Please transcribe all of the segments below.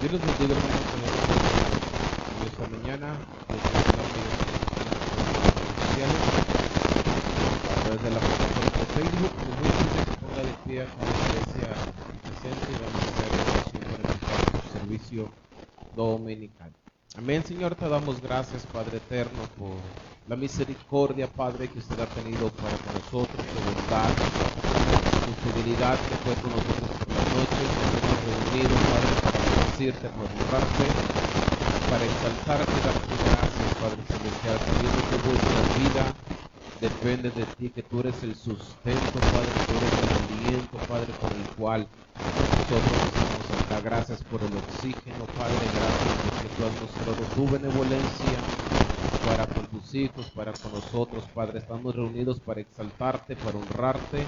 Dios los bendiga, hermanos, en esta mañana. Dios les sociales a través de la plataforma de Facebook. Les voy a pedir que ponga de pie a la iglesia presente y vamos a hacer oración para empezar nuestro servicio dominical. Amén. Señor, te damos gracias, Padre eterno, por la misericordia, Padre, que usted ha tenido para con nosotros, tu bondad, tu fidelidad que fue con nosotros por las noches. Nos hemos reunido, Padre, para bendecirte, para honrarte, para exaltarte, darte gracias, Padre celestial, sabiendo que nuestra vida depende de ti, que tú eres el sustento, Padre, que tú eres el alimento, Padre, por el cual nosotros estamos acá. Gracias por el oxígeno, Padre, gracias porque tú has mostrado tu benevolencia para con tus hijos, para con nosotros, Padre. Estamos reunidos para exaltarte, para honrarte,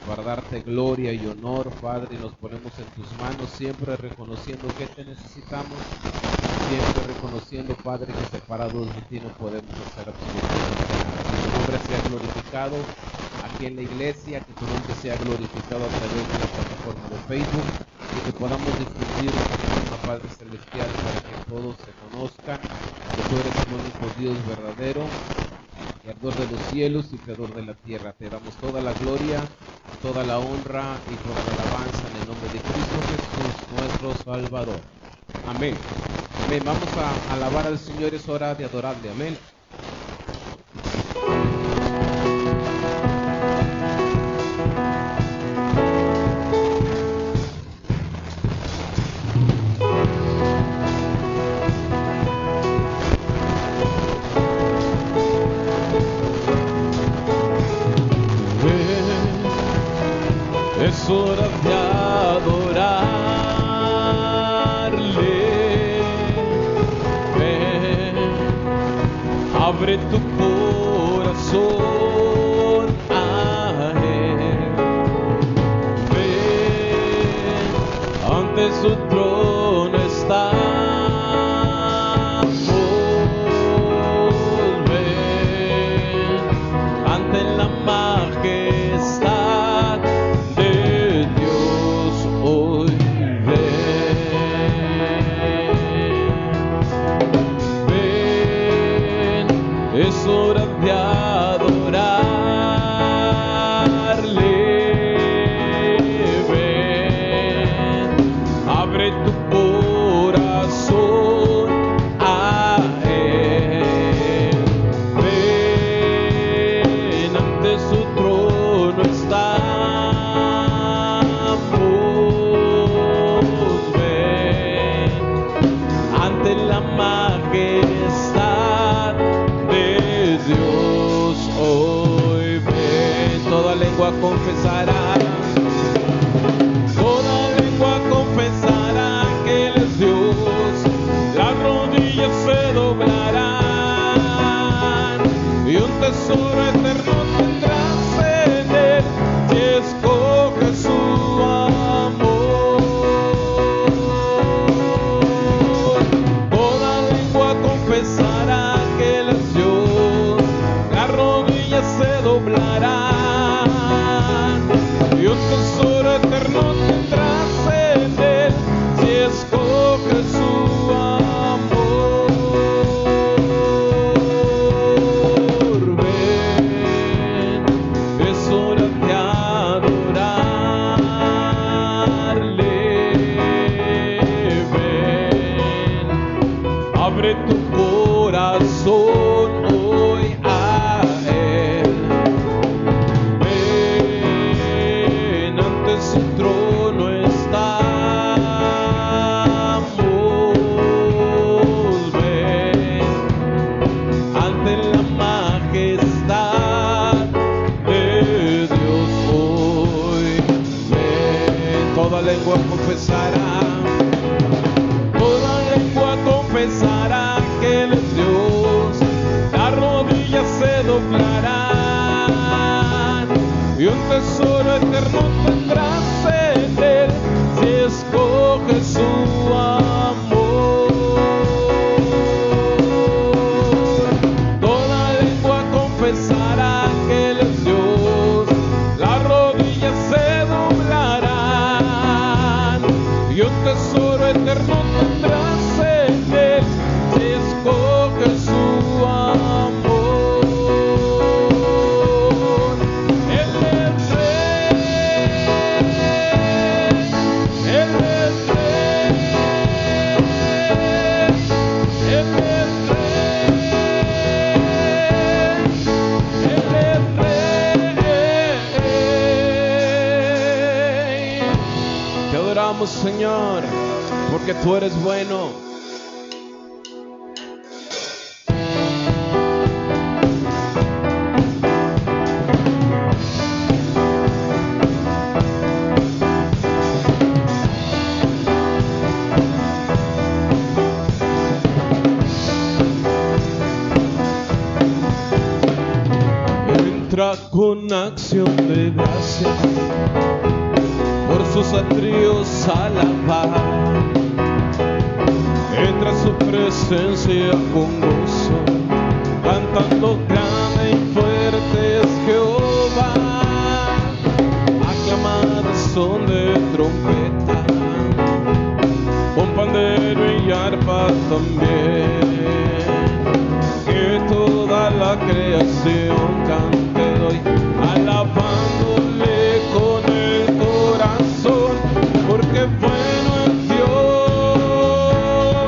para darte gloria y honor, Padre, y nos ponemos en tus manos, siempre reconociendo que te necesitamos, siempre reconociendo, Padre, que separados de ti no podemos hacer absolutamente nada. Que tu nombre sea glorificado aquí en la iglesia, que tu nombre sea glorificado a través de la plataforma de Facebook, y que podamos difundir tu Padre celestial para que todos se conozcan que tú eres el único Dios verdadero, creador de los cielos y creador de la tierra. Te damos toda la gloria, toda la honra y toda la alabanza en el nombre de Cristo Jesús, nuestro Salvador. Amén. Amén. Vamos a alabar al Señor, es hora de adorarle. Amén. Es hora de adorarle. Ven, abre tu corazón a Él. Ven, ante su trono estamos. Ven, ante la majestad de Dios hoy. Ven, es hora de adorarle. Ven, abre tu corazón a Él. Ven, ante su trono estamos. Ven, ante la majestad de Dios hoy. Ven, toda lengua confesará, toda lengua confesará que Él es Dios. Las rodillas se doblarán y un tesoro eterno tendrás en Él si escoges su amor. Toda lengua confesará que Él es Dios. Las rodillas se doblarán y un tesoro eterno tendrás en Él si escoges su amor. Ven, es hora de adorarle. Ven, abre tu corazón hoy a Él. Ven, ante su trono estamos. Ven, ante la majestad de Dios hoy. Ven, toda lengua confesará, toda lengua confesará que Él es Dios. Las rodillas se doblarán y un tesoro eterno tendrás en Él si escoges su amor. Toda lengua confesará que Él es Dios. Las rodillas se doblarán y un tesoro eterno tendrás adoramos, Señor, porque tú eres bueno. Entra con acción de gracia, por sus atrios alabar. Entra a su presencia con gozo, cantando grande y fuerte es Jehová. Aclamad son de trompeta, con pandero y arpa también. Que toda la creación cante hoy, alabándole con el corazón, porque bueno es Dios,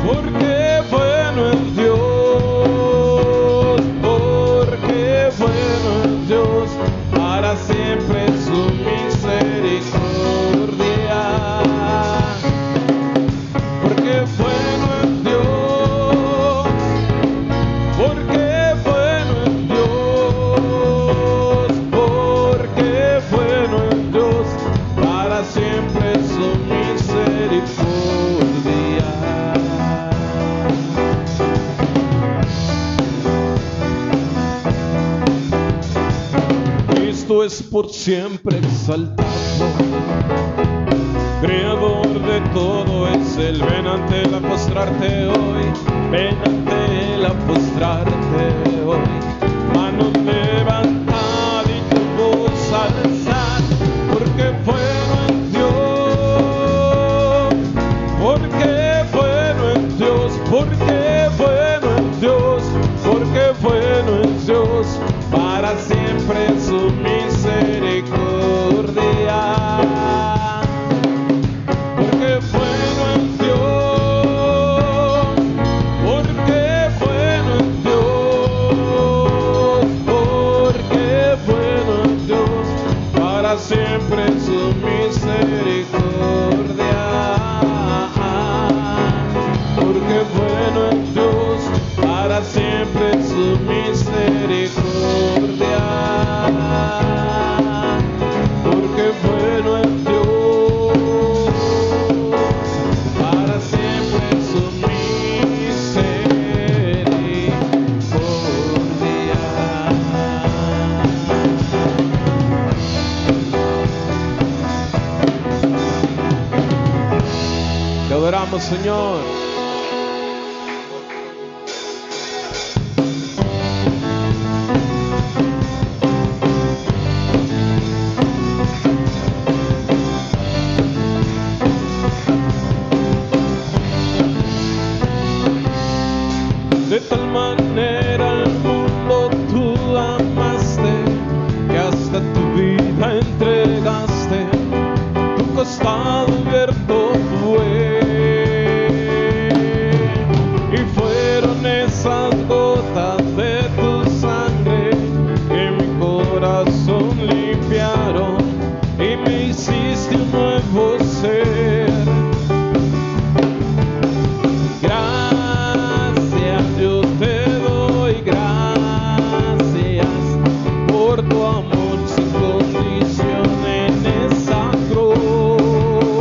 porque bueno es Dios, porque bueno es Dios, para siempre su misericordia. Porque bueno es Dios, porque bueno es Dios, porque bueno es Dios, para siempre su misericordia. Cristo es por siempre exaltado, Creador de todo es Él. Ven ante Él a postrarte hoy, ven ante Él a postrarte hoy. Manos levantad y tu voz alzad, porque bueno es Dios, porque bueno es Dios, porque bueno es Dios, porque bueno es Dios, para siempre su misericordia. Porque bueno es Dios, porque bueno es Dios, porque bueno es Dios, para siempre su misericordia. Porque bueno es Dios, para siempre su misericordia. Porque bueno es Dios, para siempre su misericordia. Te adoramos, Señor. De tal manera al mundo tú amaste, que hasta tu vida entregaste, tu costado abierto fue, y fueron esas gotas de tu sangre que mi corazón limpiaron y me hiciste un nuevo ser. Por tu amor sin condición en esa cruz.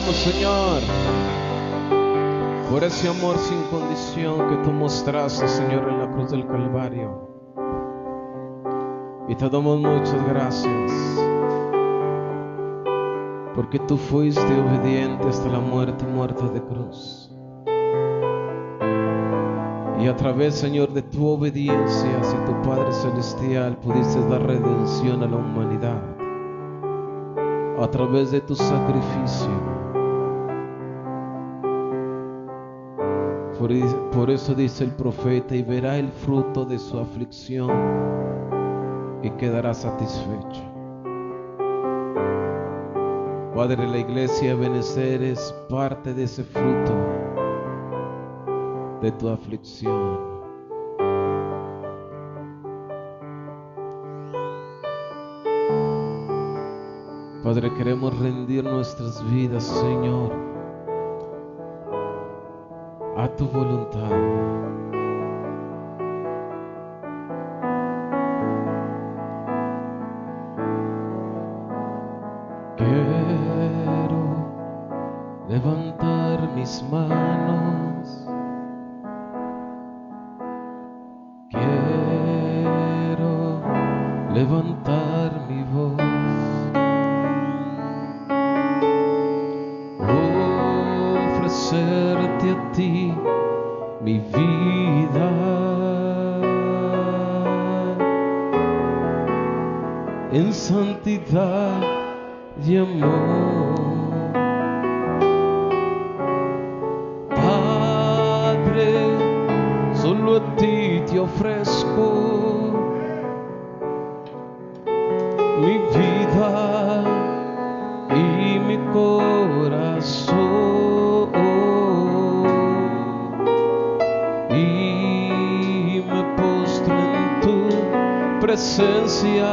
adoramos, Señor, por ese amor sin condición que tú mostraste, Señor, en la cruz del Calvario. Y te damos muchas gracias, porque tú fuiste obediente hasta la muerte de cruz. Y a través, Señor, de tu obediencia hacia tu Padre Celestial, pudiste dar redención a la humanidad. A través de tu sacrificio. Por eso dice el profeta, y verá el fruto de su aflicción y quedará satisfecho. Padre, la iglesia Ebenecer es parte de ese fruto de tu aflicción. Padre, queremos rendir nuestras vidas, Señor, a tu voluntad. Quiero levantar mis manos, quiero levantar mi voz, ofrecerte a ti mi vida, en santidad y amor. Padre, solo a ti te ofrezco mi vida y mi corazón, y me postro en tu presencia.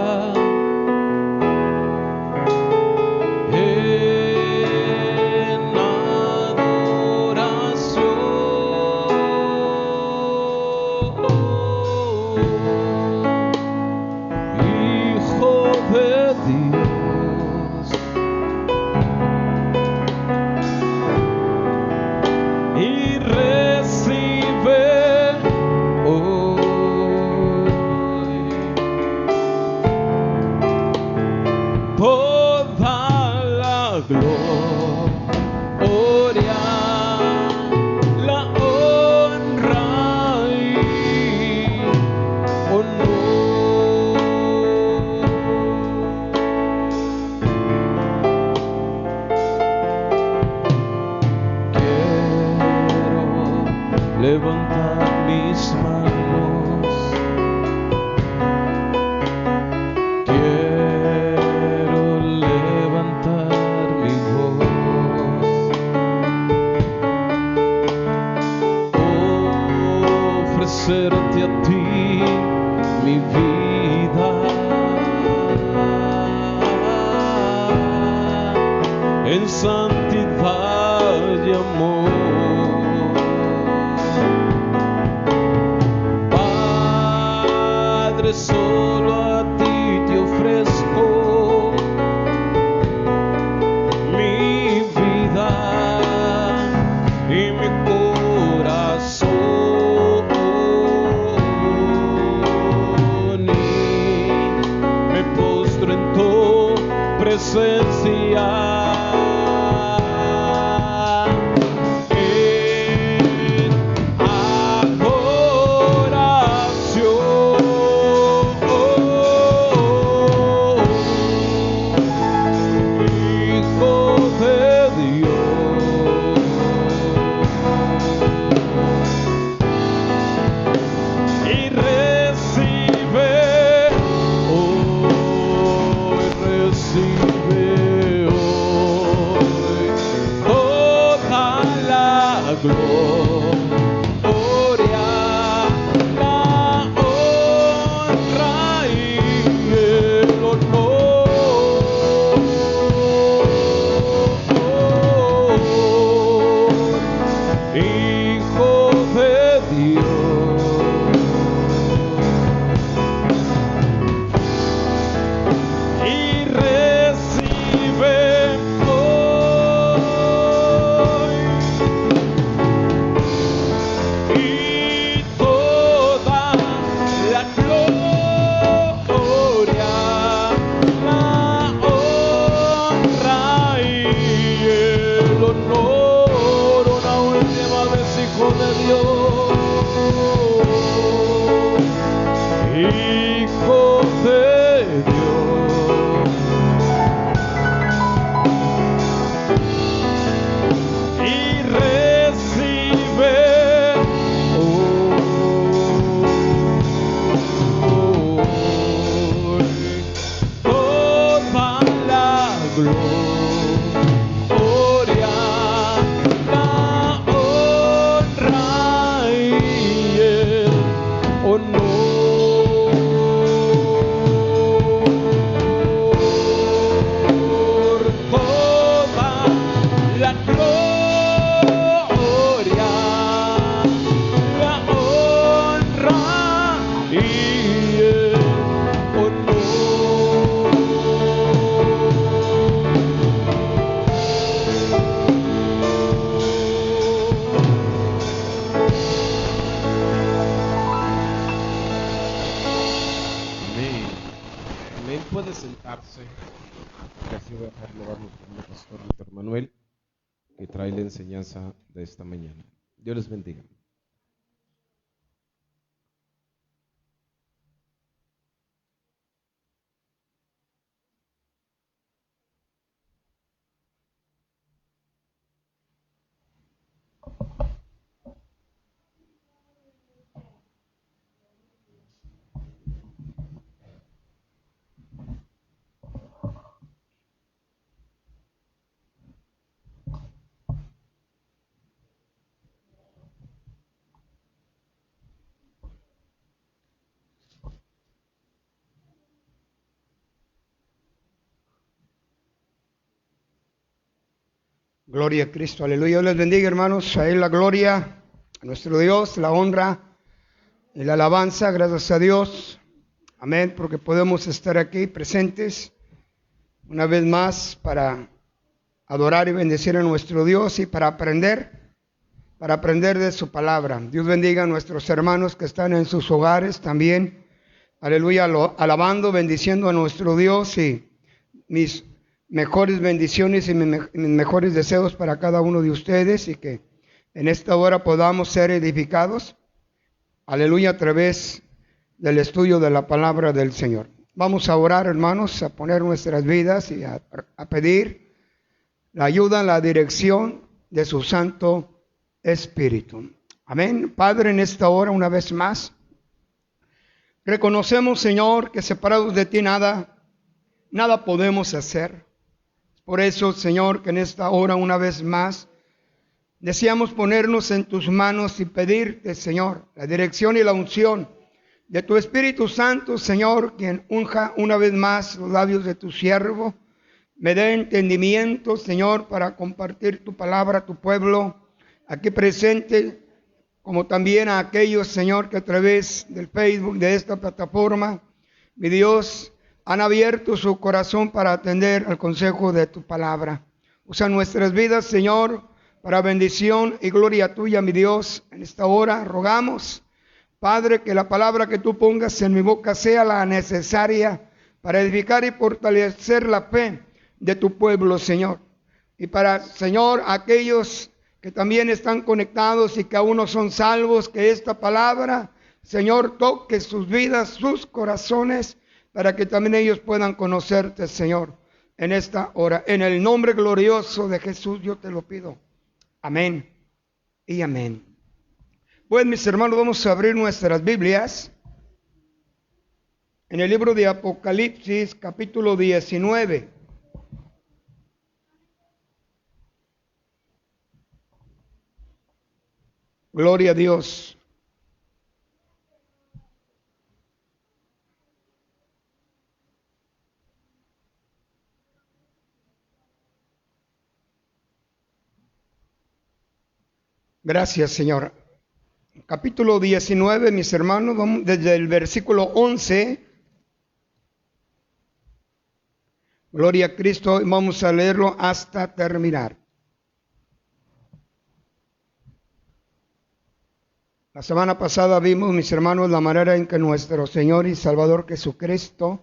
Levantar mis manos, quiero levantar mi voz, ofrecerte a ti mi vida, en santidad y amor. Solo a ti te ofrezco mi vida y mi corazón, y me postro en tu presencia. que trae la enseñanza de esta mañana. Dios les bendiga. Gloria a Cristo, aleluya. Dios les bendiga, hermanos. A Él la gloria, a nuestro Dios, la honra y la alabanza. Gracias a Dios. Amén, porque podemos estar aquí presentes una vez más para adorar y bendecir a nuestro Dios y para aprender de su palabra. Dios bendiga a nuestros hermanos que están en sus hogares también. Aleluya, alabando, bendiciendo a nuestro Dios, y mis mejores bendiciones y mis mejores deseos para cada uno de ustedes, y que en esta hora podamos ser edificados, aleluya, a través del estudio de la palabra del Señor. Vamos a orar, hermanos, a poner nuestras vidas y a pedir la ayuda, la dirección de su Santo Espíritu. Amén. Padre, en esta hora una vez más reconocemos, Señor, que separados de ti nada podemos hacer. Por eso, Señor, que en esta hora una vez más deseamos ponernos en tus manos y pedirte, Señor, la dirección y la unción de tu Espíritu Santo, Señor, quien unja una vez más los labios de tu siervo, me dé entendimiento, Señor, para compartir tu palabra a tu pueblo aquí presente, como también a aquellos, Señor, que a través del Facebook, de esta plataforma, mi Dios, han abierto su corazón para atender al consejo de tu palabra. Usa nuestras vidas, Señor, para bendición y gloria tuya, mi Dios. En esta hora rogamos, Padre, que la palabra que tú pongas en mi boca sea la necesaria para edificar y fortalecer la fe de tu pueblo, Señor. Y para, Señor, aquellos que también están conectados y que aún no son salvos, que esta palabra, Señor, toque sus vidas, sus corazones, para que también ellos puedan conocerte, Señor, en esta hora. En el nombre glorioso de Jesús yo te lo pido. Amén y amén. Pues, mis hermanos, vamos a abrir nuestras Biblias en el libro de Apocalipsis, capítulo 19. Gloria a Dios. Gracias, Señor. Capítulo 19, mis hermanos, vamos desde el versículo 11. Gloria a Cristo, vamos a leerlo hasta terminar. La semana pasada vimos, mis hermanos, la manera en que nuestro Señor y Salvador Jesucristo,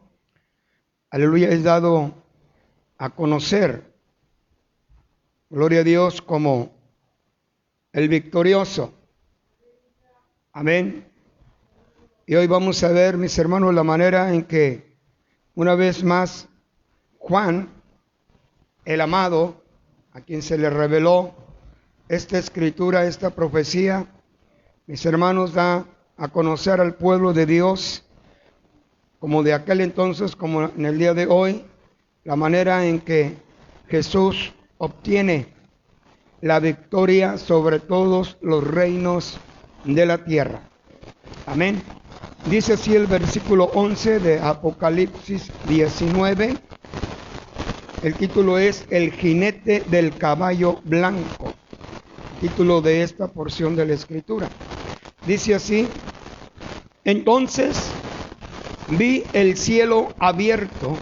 aleluya, es dado a conocer, gloria a Dios, como el victorioso. Amén. Y hoy vamos a ver, mis hermanos, la manera en que una vez más Juan, el amado, a quien se le reveló esta escritura, esta profecía, mis hermanos, da a conocer al pueblo de Dios, como de aquel entonces, como en el día de hoy, la manera en que Jesús obtiene la victoria sobre todos los reinos de la tierra. Amén. Dice así el versículo 11 de Apocalipsis 19. El título es El jinete del caballo blanco. Título de esta porción de la Escritura. Dice así: entonces vi el cielo abierto,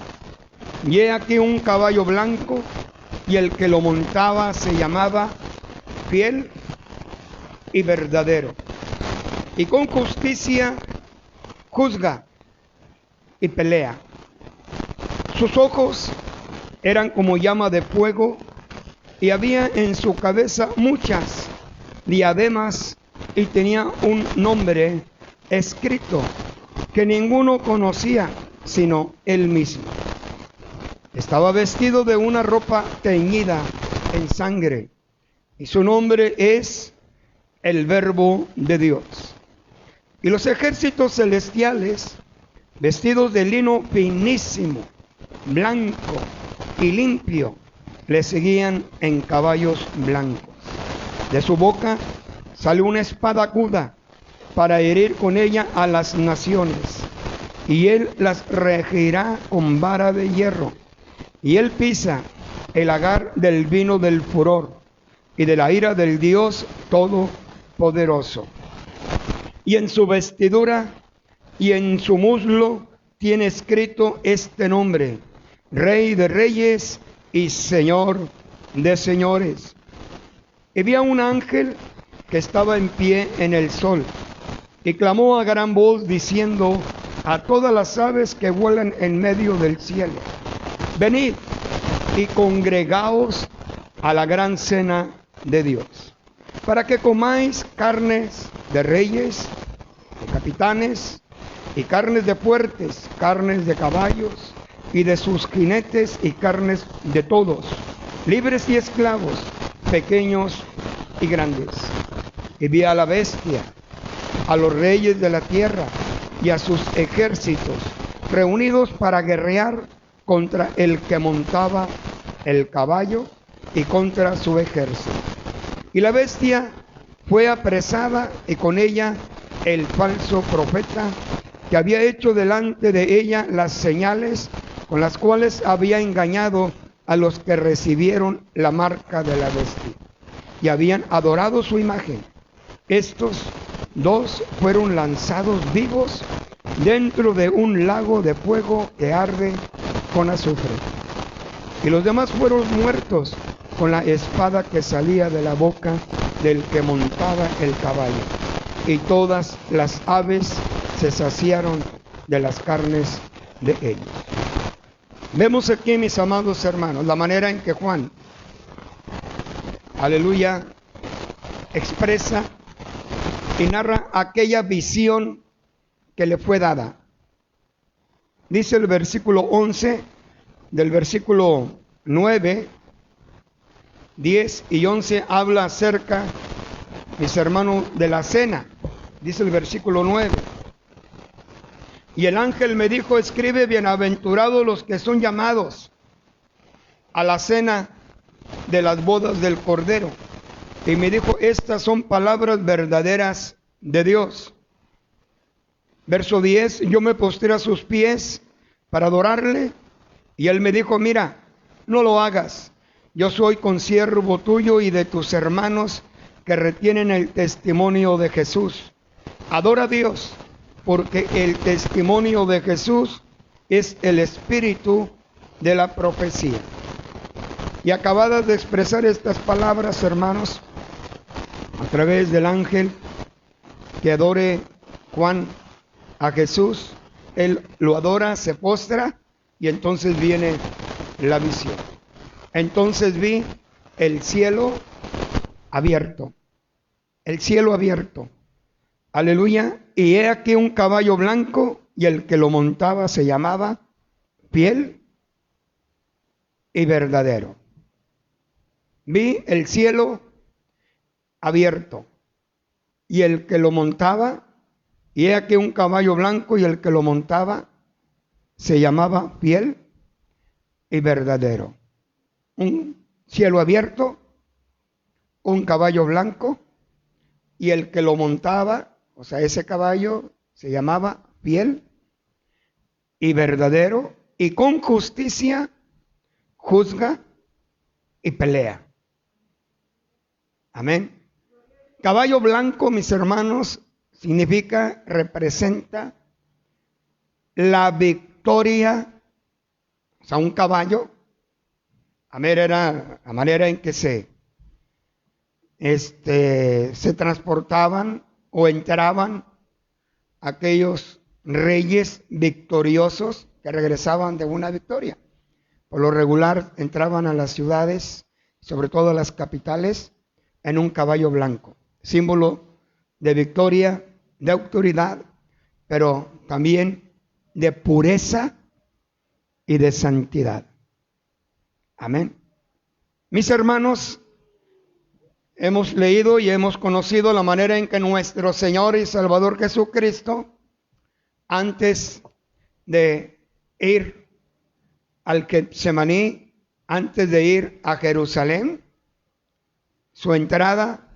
y he aquí un caballo blanco, y el que lo montaba se llamaba Fiel y Verdadero, y con justicia juzga y pelea. Sus ojos eran como llama de fuego, y había en su cabeza muchas diademas y tenía un nombre escrito que ninguno conocía sino él mismo. Estaba vestido de una ropa teñida en sangre y su nombre es el Verbo de Dios. Y los ejércitos celestiales, vestidos de lino finísimo, blanco y limpio, le seguían en caballos blancos. De su boca salió una espada aguda para herir con ella a las naciones, y él las regirá con vara de hierro, y él pisa el lagar del vino del furor y de la ira del Dios Todopoderoso. Y en su vestidura y en su muslo tiene escrito este nombre: Rey de Reyes y Señor de Señores. Y vi a un ángel que estaba en pie en el sol y clamó a gran voz diciendo a todas las aves que vuelan en medio del cielo: venid y congregaos a la gran cena de Dios, para que comáis carnes de reyes, de capitanes, y carnes de fuertes, carnes de caballos y de sus jinetes, y carnes de todos, libres y esclavos, pequeños y grandes. Y vi a la bestia, a los reyes de la tierra y a sus ejércitos reunidos para guerrear contra el que montaba el caballo y contra su ejército. Y la bestia fue apresada, y con ella el falso profeta, que había hecho delante de ella las señales con las cuales había engañado a los que recibieron la marca de la bestia y habían adorado su imagen. Estos dos fueron lanzados vivos dentro de un lago de fuego que arde con azufre. Y los demás fueron muertos con la espada que salía de la boca del que montaba el caballo. Y todas las aves se saciaron de las carnes de ellos. Vemos aquí, mis amados hermanos, la manera en que Juan, aleluya, expresa y narra aquella visión que le fue dada. Dice el versículo 11, del versículo 9, 10 y 11, habla acerca, mis hermanos, de la cena. Dice el versículo 9. Y el ángel me dijo: escribe, bienaventurados los que son llamados a la cena de las bodas del Cordero. Y me dijo: estas son palabras verdaderas de Dios. Verso 10, yo me postré a sus pies para adorarle, y él me dijo: mira, no lo hagas. Yo soy consiervo tuyo y de tus hermanos que retienen el testimonio de Jesús. Adora a Dios, porque el testimonio de Jesús es el espíritu de la profecía. Y acabadas de expresar estas palabras, hermanos, a través del ángel que adore Juan a Jesús, él lo adora, se postra, y entonces viene la visión. Entonces vi el cielo abierto, aleluya, y he aquí un caballo blanco, y el que lo montaba se llamaba Fiel y Verdadero. Vi el cielo abierto, y el que lo montaba, y he aquí un caballo blanco, y el que lo montaba se llamaba Fiel y Verdadero. Un cielo abierto, un caballo blanco, y el que lo montaba, o sea, ese caballo se llamaba Fiel y Verdadero, y con justicia juzga y pelea. Amén. Caballo blanco, mis hermanos, significa, representa la victoria. O sea, un caballo, a ver, era la manera en que se transportaban o entraban aquellos reyes victoriosos que regresaban de una victoria. Por lo regular entraban a las ciudades sobre todo las capitales, en un caballo blanco, símbolo de victoria, de autoridad, pero también de pureza y de santidad. Amén. Mis hermanos, hemos leído y hemos conocido la manera en que nuestro Señor y Salvador Jesucristo, antes de ir al Getsemaní, antes de ir a Jerusalén, su entrada,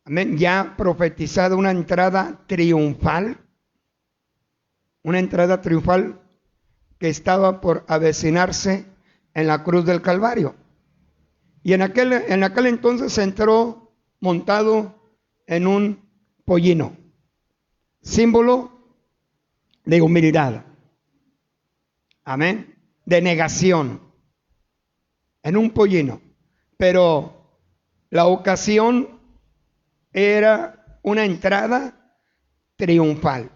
amén, ya profetizada, una entrada triunfal que estaba por avecinarse en la cruz del Calvario. Y en aquel entonces entró montado en un pollino, símbolo de humildad, amén, de negación, en un pollino. Pero la ocasión era una entrada triunfal,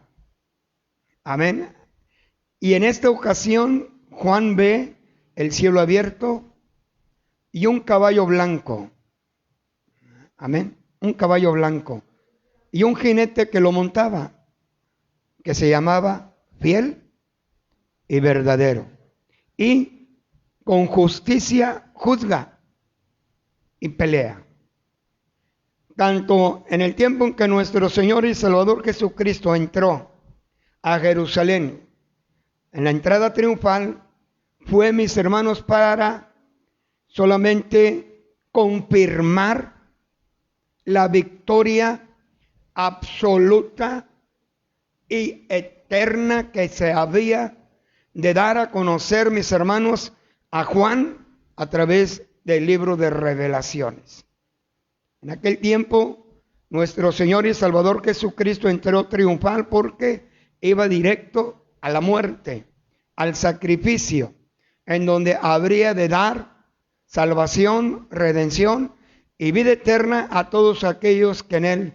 amén. Y en esta ocasión Juan ve el cielo abierto y un caballo blanco, amén, un caballo blanco y un jinete que lo montaba, que se llamaba Fiel y Verdadero, y con justicia juzga y pelea. Tanto en el tiempo en que nuestro Señor y Salvador Jesucristo entró a Jerusalén, en la entrada triunfal, fue, mis hermanos, para solamente confirmar la victoria absoluta y eterna que se había de dar a conocer, mis hermanos, a Juan a través del libro de Revelaciones. En aquel tiempo, nuestro Señor y Salvador Jesucristo entró triunfal porque iba directo a la muerte, al sacrificio, en donde habría de dar salvación, redención y vida eterna a todos aquellos que en Él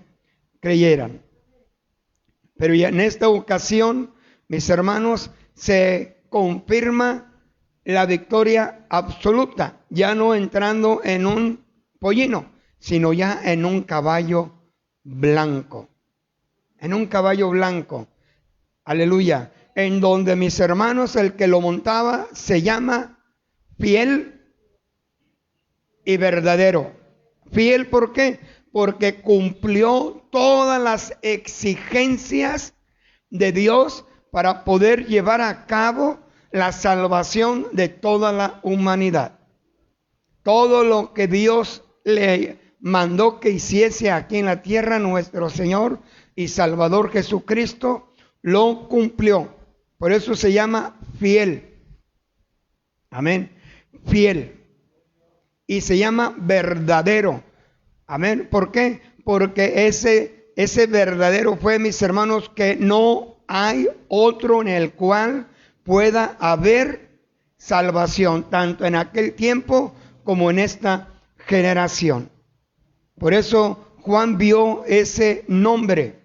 creyeran. Pero ya en esta ocasión, mis hermanos, se confirma la victoria absoluta, ya no entrando en un pollino, sino ya en un caballo blanco. En un caballo blanco. Aleluya. En donde, mis hermanos, el que lo montaba se llama Fiel y Verdadero. Fiel, ¿por qué? Porque cumplió todas las exigencias de Dios para poder llevar a cabo la salvación de toda la humanidad. Todo lo que Dios le mandó que hiciese aquí en la tierra, nuestro Señor y Salvador Jesucristo lo cumplió. Por eso se llama fiel. Amén. Fiel. Y se llama verdadero. Amén. ¿Por qué? Porque ese verdadero fue, mis hermanos, que no hay otro en el cual pueda haber salvación, tanto en aquel tiempo como en esta generación. Por eso Juan vio ese nombre.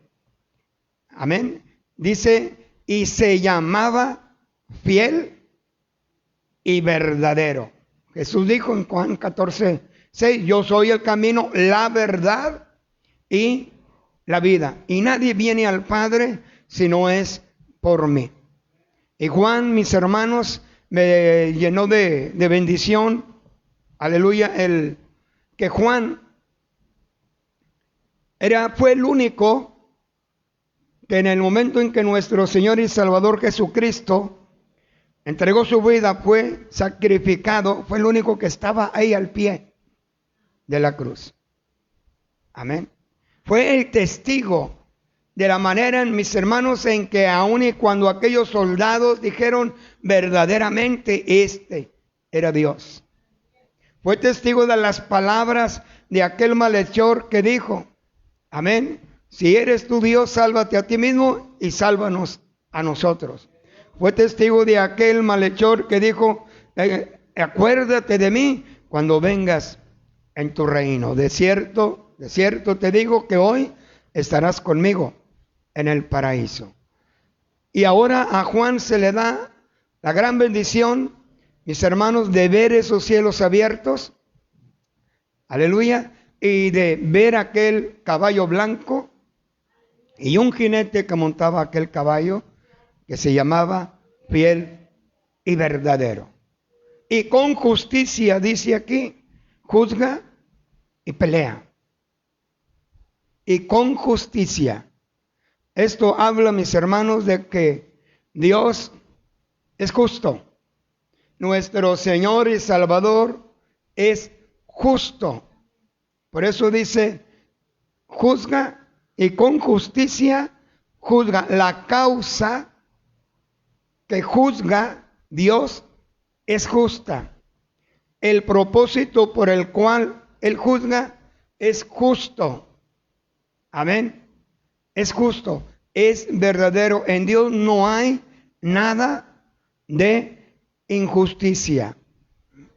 Amén. Dice, y se llamaba Fiel y Verdadero. Jesús dijo en Juan 14:6, yo soy el camino, la verdad y la vida. Y nadie viene al Padre si no es por mí. Y Juan, mis hermanos, me llenó de bendición. Aleluya. Que Juan fue el único que en el momento en que nuestro Señor y Salvador Jesucristo entregó su vida, fue sacrificado, fue el único que estaba ahí al pie de la cruz. Amén. Fue el testigo de la manera, mis hermanos, en que aun y cuando aquellos soldados dijeron verdaderamente este era Dios. Fue testigo de las palabras de aquel malhechor que dijo, amén, si eres tu Dios, sálvate a ti mismo y sálvanos a nosotros. Fue testigo de aquel malhechor que dijo, acuérdate de mí cuando vengas en tu reino. De cierto te digo que hoy estarás conmigo en el paraíso. Y ahora a Juan se le da la gran bendición, mis hermanos, de ver esos cielos abiertos Aleluya. Y de ver aquel caballo blanco y un jinete que montaba aquel caballo que se llamaba Fiel y Verdadero. Y con justicia, dice aquí, juzga y pelea. Y con justicia. Esto habla, mis hermanos, de que Dios es justo. Nuestro Señor y Salvador es justo. Por eso dice, juzga y con justicia juzga. La causa que juzga Dios es justa. El propósito por el cual Él juzga es justo. Amén. Es justo, es verdadero. En Dios no hay nada de injusticia.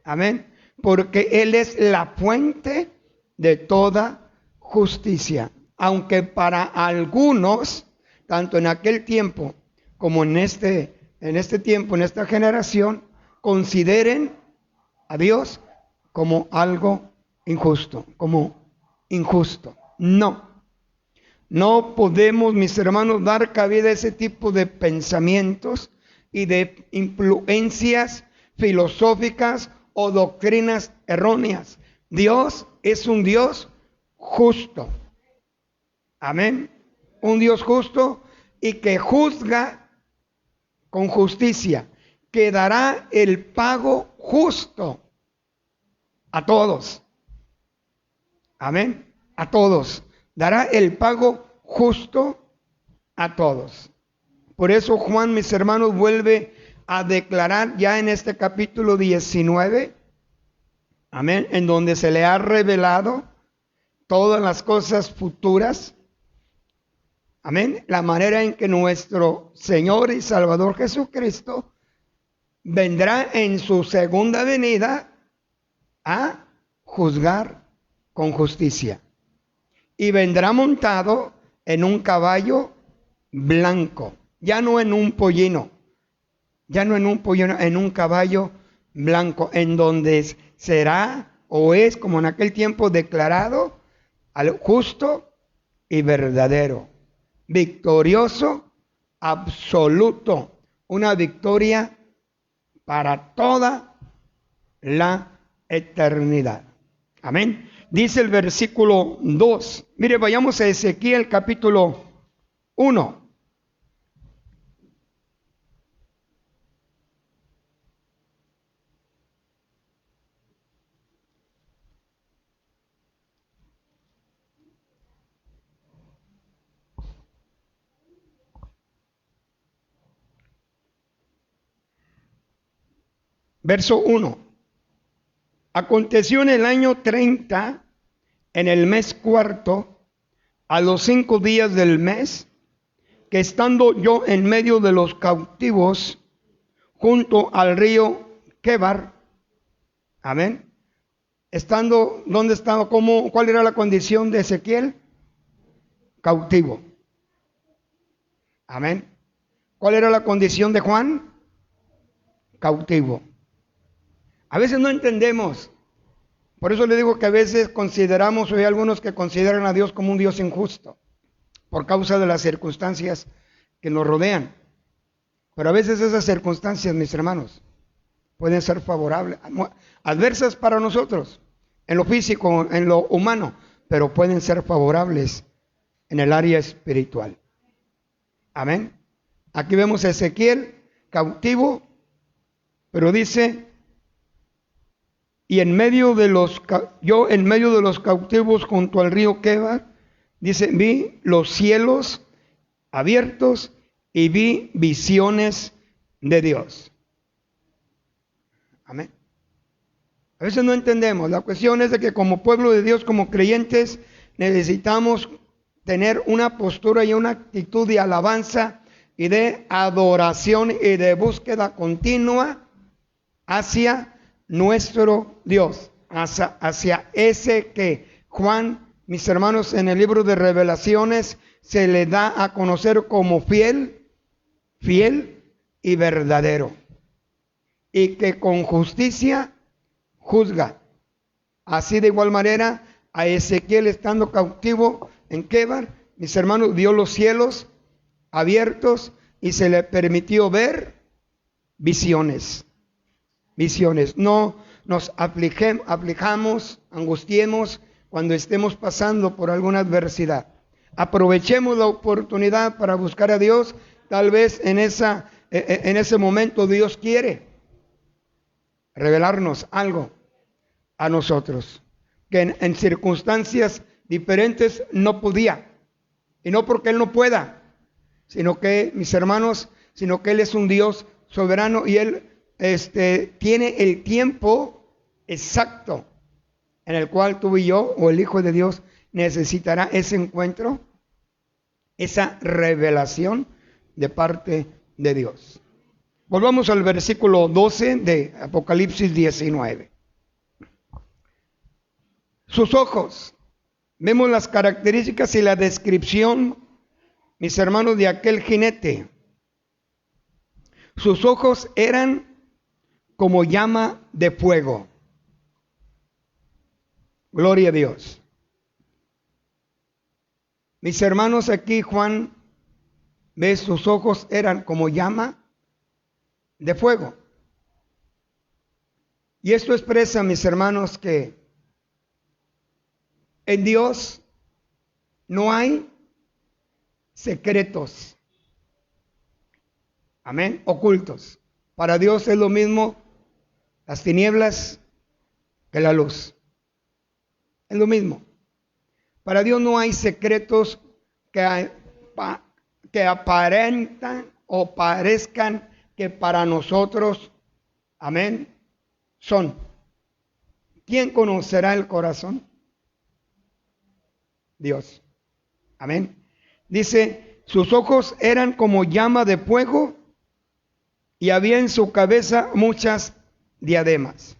Amén. Porque Él es la fuente de toda justicia. Aunque para algunos, tanto en aquel tiempo como en este tiempo, en esta generación, consideren a Dios como algo injusto, como injusto. No podemos, mis hermanos, dar cabida a ese tipo de pensamientos y de influencias filosóficas o doctrinas erróneas. Dios es un Dios justo. Amén. Un Dios justo y que juzga con justicia, que dará el pago justo a todos. Amén. A todos. Dará el pago justo a todos. Por eso Juan, mis hermanos, vuelve a declarar ya en este capítulo 19, amén, en donde se le ha revelado todas las cosas futuras. Amén. La manera en que nuestro Señor y Salvador Jesucristo vendrá en su segunda venida a juzgar con justicia. Y vendrá montado en un caballo blanco. Ya no en un pollino. En un caballo blanco. En donde será o es como en aquel tiempo declarado al justo y verdadero. Victorioso, absoluto. Una victoria para toda la eternidad. Amén. Dice el versículo 2. Mire, vayamos a Ezequiel capítulo 1. Verso 1. Aconteció en el año 30, en el mes cuarto, a los 5 días del mes, que estando yo en medio de los cautivos, junto al río Quebar, amén, estando, ¿dónde estaba? ¿Cuál era la condición de Ezequiel? Cautivo. Amén. ¿Cuál era la condición de Juan? Cautivo. A veces no entendemos. Por eso le digo que a veces consideramos, o hay algunos que consideran a Dios como un Dios injusto, por causa de las circunstancias que nos rodean. Pero a veces esas circunstancias, mis hermanos, pueden ser favorables, adversas para nosotros, en lo físico, en lo humano, pero pueden ser favorables en el área espiritual. Amén. Aquí vemos a Ezequiel cautivo, pero dice, y en medio de los cautivos junto al río Quebar, dice, vi los cielos abiertos y vi visiones de Dios. Amén. A veces no entendemos. La cuestión es de que como pueblo de Dios, como creyentes, necesitamos tener una postura y una actitud de alabanza y de adoración y de búsqueda continua hacia nuestro Dios, hacia ese que Juan, mis hermanos, en el libro de Revelaciones se le da a conocer como fiel y verdadero, y que con justicia juzga Así de igual manera, a Ezequiel estando cautivo en Quebar, mis hermanos, vio los cielos abiertos y se le permitió ver visiones. Visiones. No nos aflijamos, angustiemos cuando estemos pasando por alguna adversidad. Aprovechemos la oportunidad para buscar a Dios. Tal vez en ese momento Dios quiere revelarnos algo a nosotros que en circunstancias diferentes no podía. Y no porque Él no pueda, sino que, mis hermanos, sino que Él es un Dios soberano y Él tiene el tiempo exacto en el cual tú y yo, o el Hijo de Dios, necesitará ese encuentro, esa revelación de parte de Dios. Volvamos al versículo 12 de Apocalipsis 19. Sus ojos, vemos las características y la descripción, mis hermanos, de aquel jinete. Sus ojos eran como llama de fuego. Gloria a Dios. Mis hermanos, aquí Juan ve sus ojos eran como llama de fuego. Y esto expresa, mis hermanos, que en Dios no hay secretos. Amén. Ocultos. Para Dios es lo mismo las tinieblas que la luz. Es lo mismo. Para Dios no hay secretos que aparentan o parezcan que para nosotros, amén, son. ¿Quién conocerá el corazón? Dios. Amén. Dice, sus ojos eran como llama de fuego y había en su cabeza muchas diademas.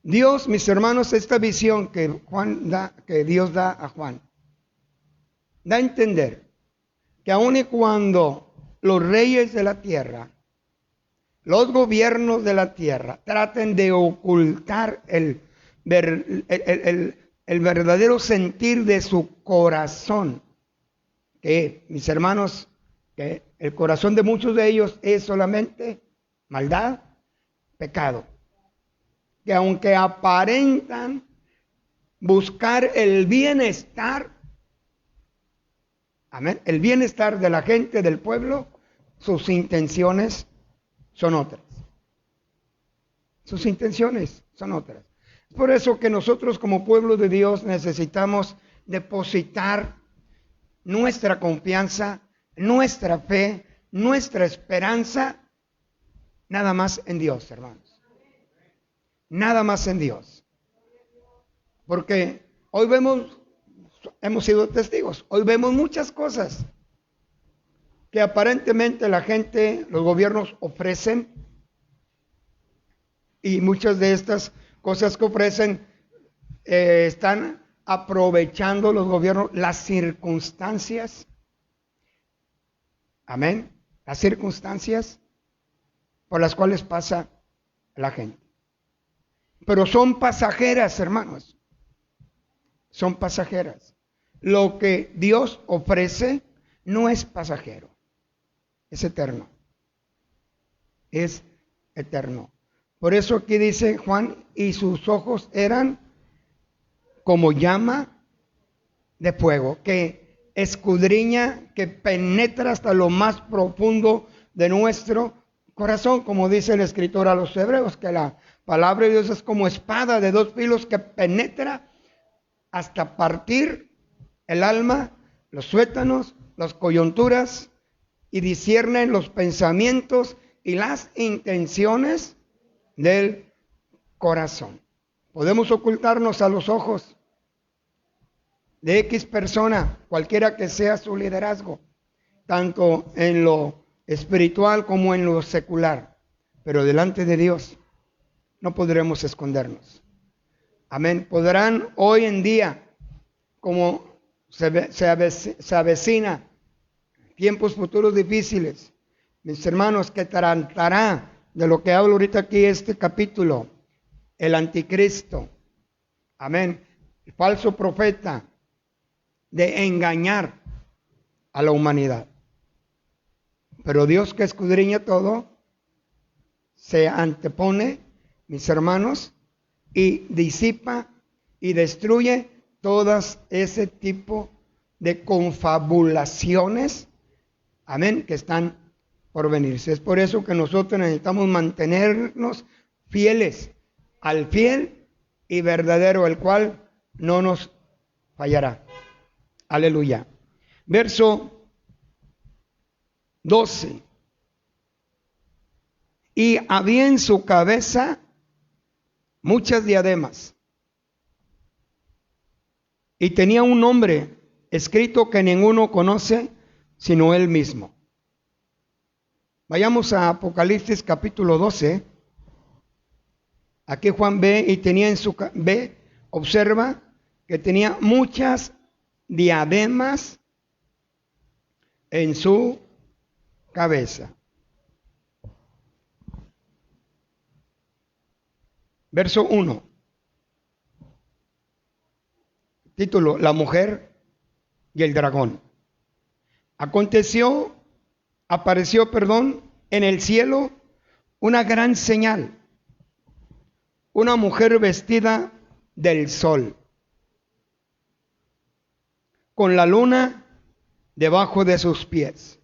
Dios, mis hermanos, esta visión que Dios da a Juan, da a entender que aun y cuando los reyes de la tierra, los gobiernos de la tierra, traten de ocultar el verdadero sentir de su corazón, que, mis hermanos, que el corazón de muchos de ellos es solamente maldad, pecado. Que aunque aparentan buscar el bienestar, amén, el bienestar de la gente, del pueblo, sus intenciones son otras. Sus intenciones son otras. Por eso que nosotros como pueblo de Dios necesitamos depositar nuestra confianza, nuestra fe, nuestra esperanza, nada más en Dios, hermanos. Nada más en Dios. Porque hoy hemos sido testigos, hoy vemos muchas cosas que aparentemente la gente, los gobiernos ofrecen, y muchas de estas cosas que ofrecen están aprovechando los gobiernos las circunstancias. Amén. Las circunstancias por las cuales pasa la gente. Pero son pasajeras, hermanos. Son pasajeras. Lo que Dios ofrece no es pasajero. Es eterno. Es eterno. Por eso aquí dice Juan, y sus ojos eran como llama de fuego, que escudriña, que penetra hasta lo más profundo de nuestro corazón, como dice el escritor a los hebreos, que la palabra de Dios es como espada de dos filos que penetra hasta partir el alma, los tuétanos, las coyunturas, y discierne los pensamientos y las intenciones del corazón. Podemos ocultarnos a los ojos de X persona, cualquiera que sea su liderazgo, tanto en lo espiritual como en lo secular, pero delante de Dios no podremos escondernos. Amén. Podrán hoy en día, como se avecina tiempos futuros difíciles, mis hermanos, que tratará de lo que hablo ahorita aquí este capítulo, el anticristo, amén, el falso profeta, de engañar a la humanidad. Pero Dios, que escudriña todo, se antepone, mis hermanos, y disipa y destruye todas ese tipo de confabulaciones, amén, que están por venirse. Es por eso que nosotros necesitamos mantenernos fieles al fiel y verdadero, el cual no nos fallará. Aleluya. Verso 12. Y había en su cabeza muchas diademas, y tenía un nombre escrito que ninguno conoce sino él mismo. Vayamos a Apocalipsis capítulo 12. Aquí Juan ve y tenía en su observa que tenía muchas diademas en su cabeza. Verso 1. Título: La mujer y el dragón. Apareció, en el cielo una gran señal, una mujer vestida del sol, con la luna debajo de sus pies.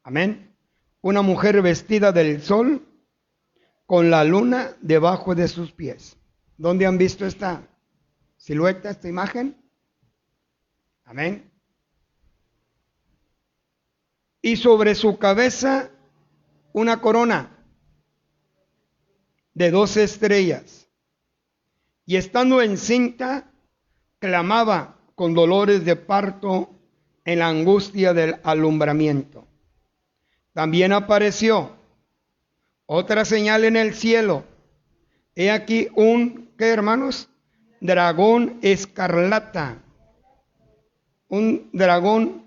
Amén. Una mujer vestida del sol, con la luna debajo de sus pies. ¿Dónde han visto esta silueta, esta imagen? Amén. Y sobre su cabeza una corona de 12 estrellas. Y estando encinta, clamaba con dolores de parto en la angustia del alumbramiento. También apareció otra señal en el cielo. He aquí ¿qué, hermanos? Dragón escarlata. Un dragón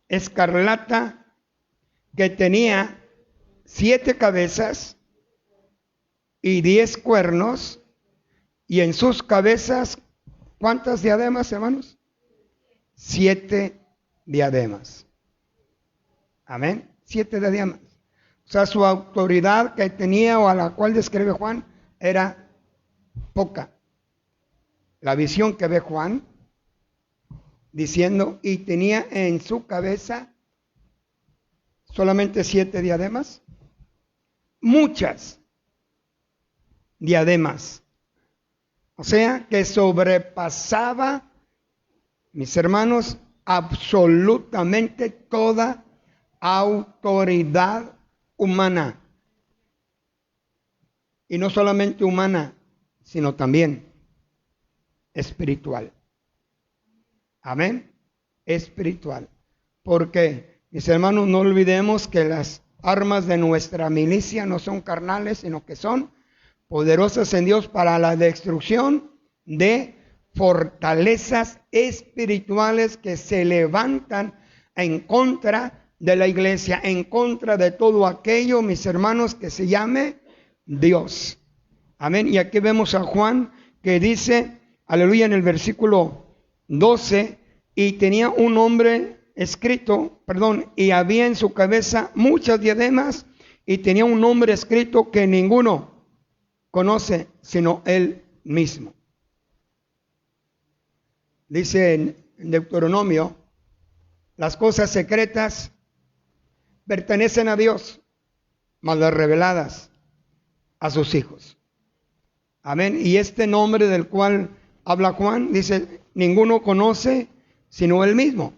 escarlata que tenía 7 cabezas y 10 cuernos, y en sus cabezas, ¿cuántas diademas, hermanos? 7 diademas. Amén. 7 diademas. O sea, su autoridad que tenía, o a la cual describe Juan, era poca. La visión que ve Juan, diciendo, y tenía en su cabeza solamente 7 diademas, muchas diademas. O sea, que sobrepasaba, mis hermanos, absolutamente toda autoridad humana. Y no solamente humana, sino también espiritual. Amén. Espiritual. Porque, mis hermanos, no olvidemos que las armas de nuestra milicia no son carnales, sino que son poderosas en Dios para la destrucción de fortalezas espirituales que se levantan en contra de la iglesia, en contra de todo aquello, mis hermanos, que se llame Dios. Amén. Y aquí vemos a Juan que dice, aleluya, en el versículo 12, y tenía un nombre escrito, y había en su cabeza muchas diademas, y tenía un nombre escrito que ninguno conoce sino él mismo. Dice en Deuteronomio, las cosas secretas pertenecen a Dios, mas las reveladas a sus hijos. Amén. Y este nombre del cual habla Juan, dice, ninguno conoce sino él mismo.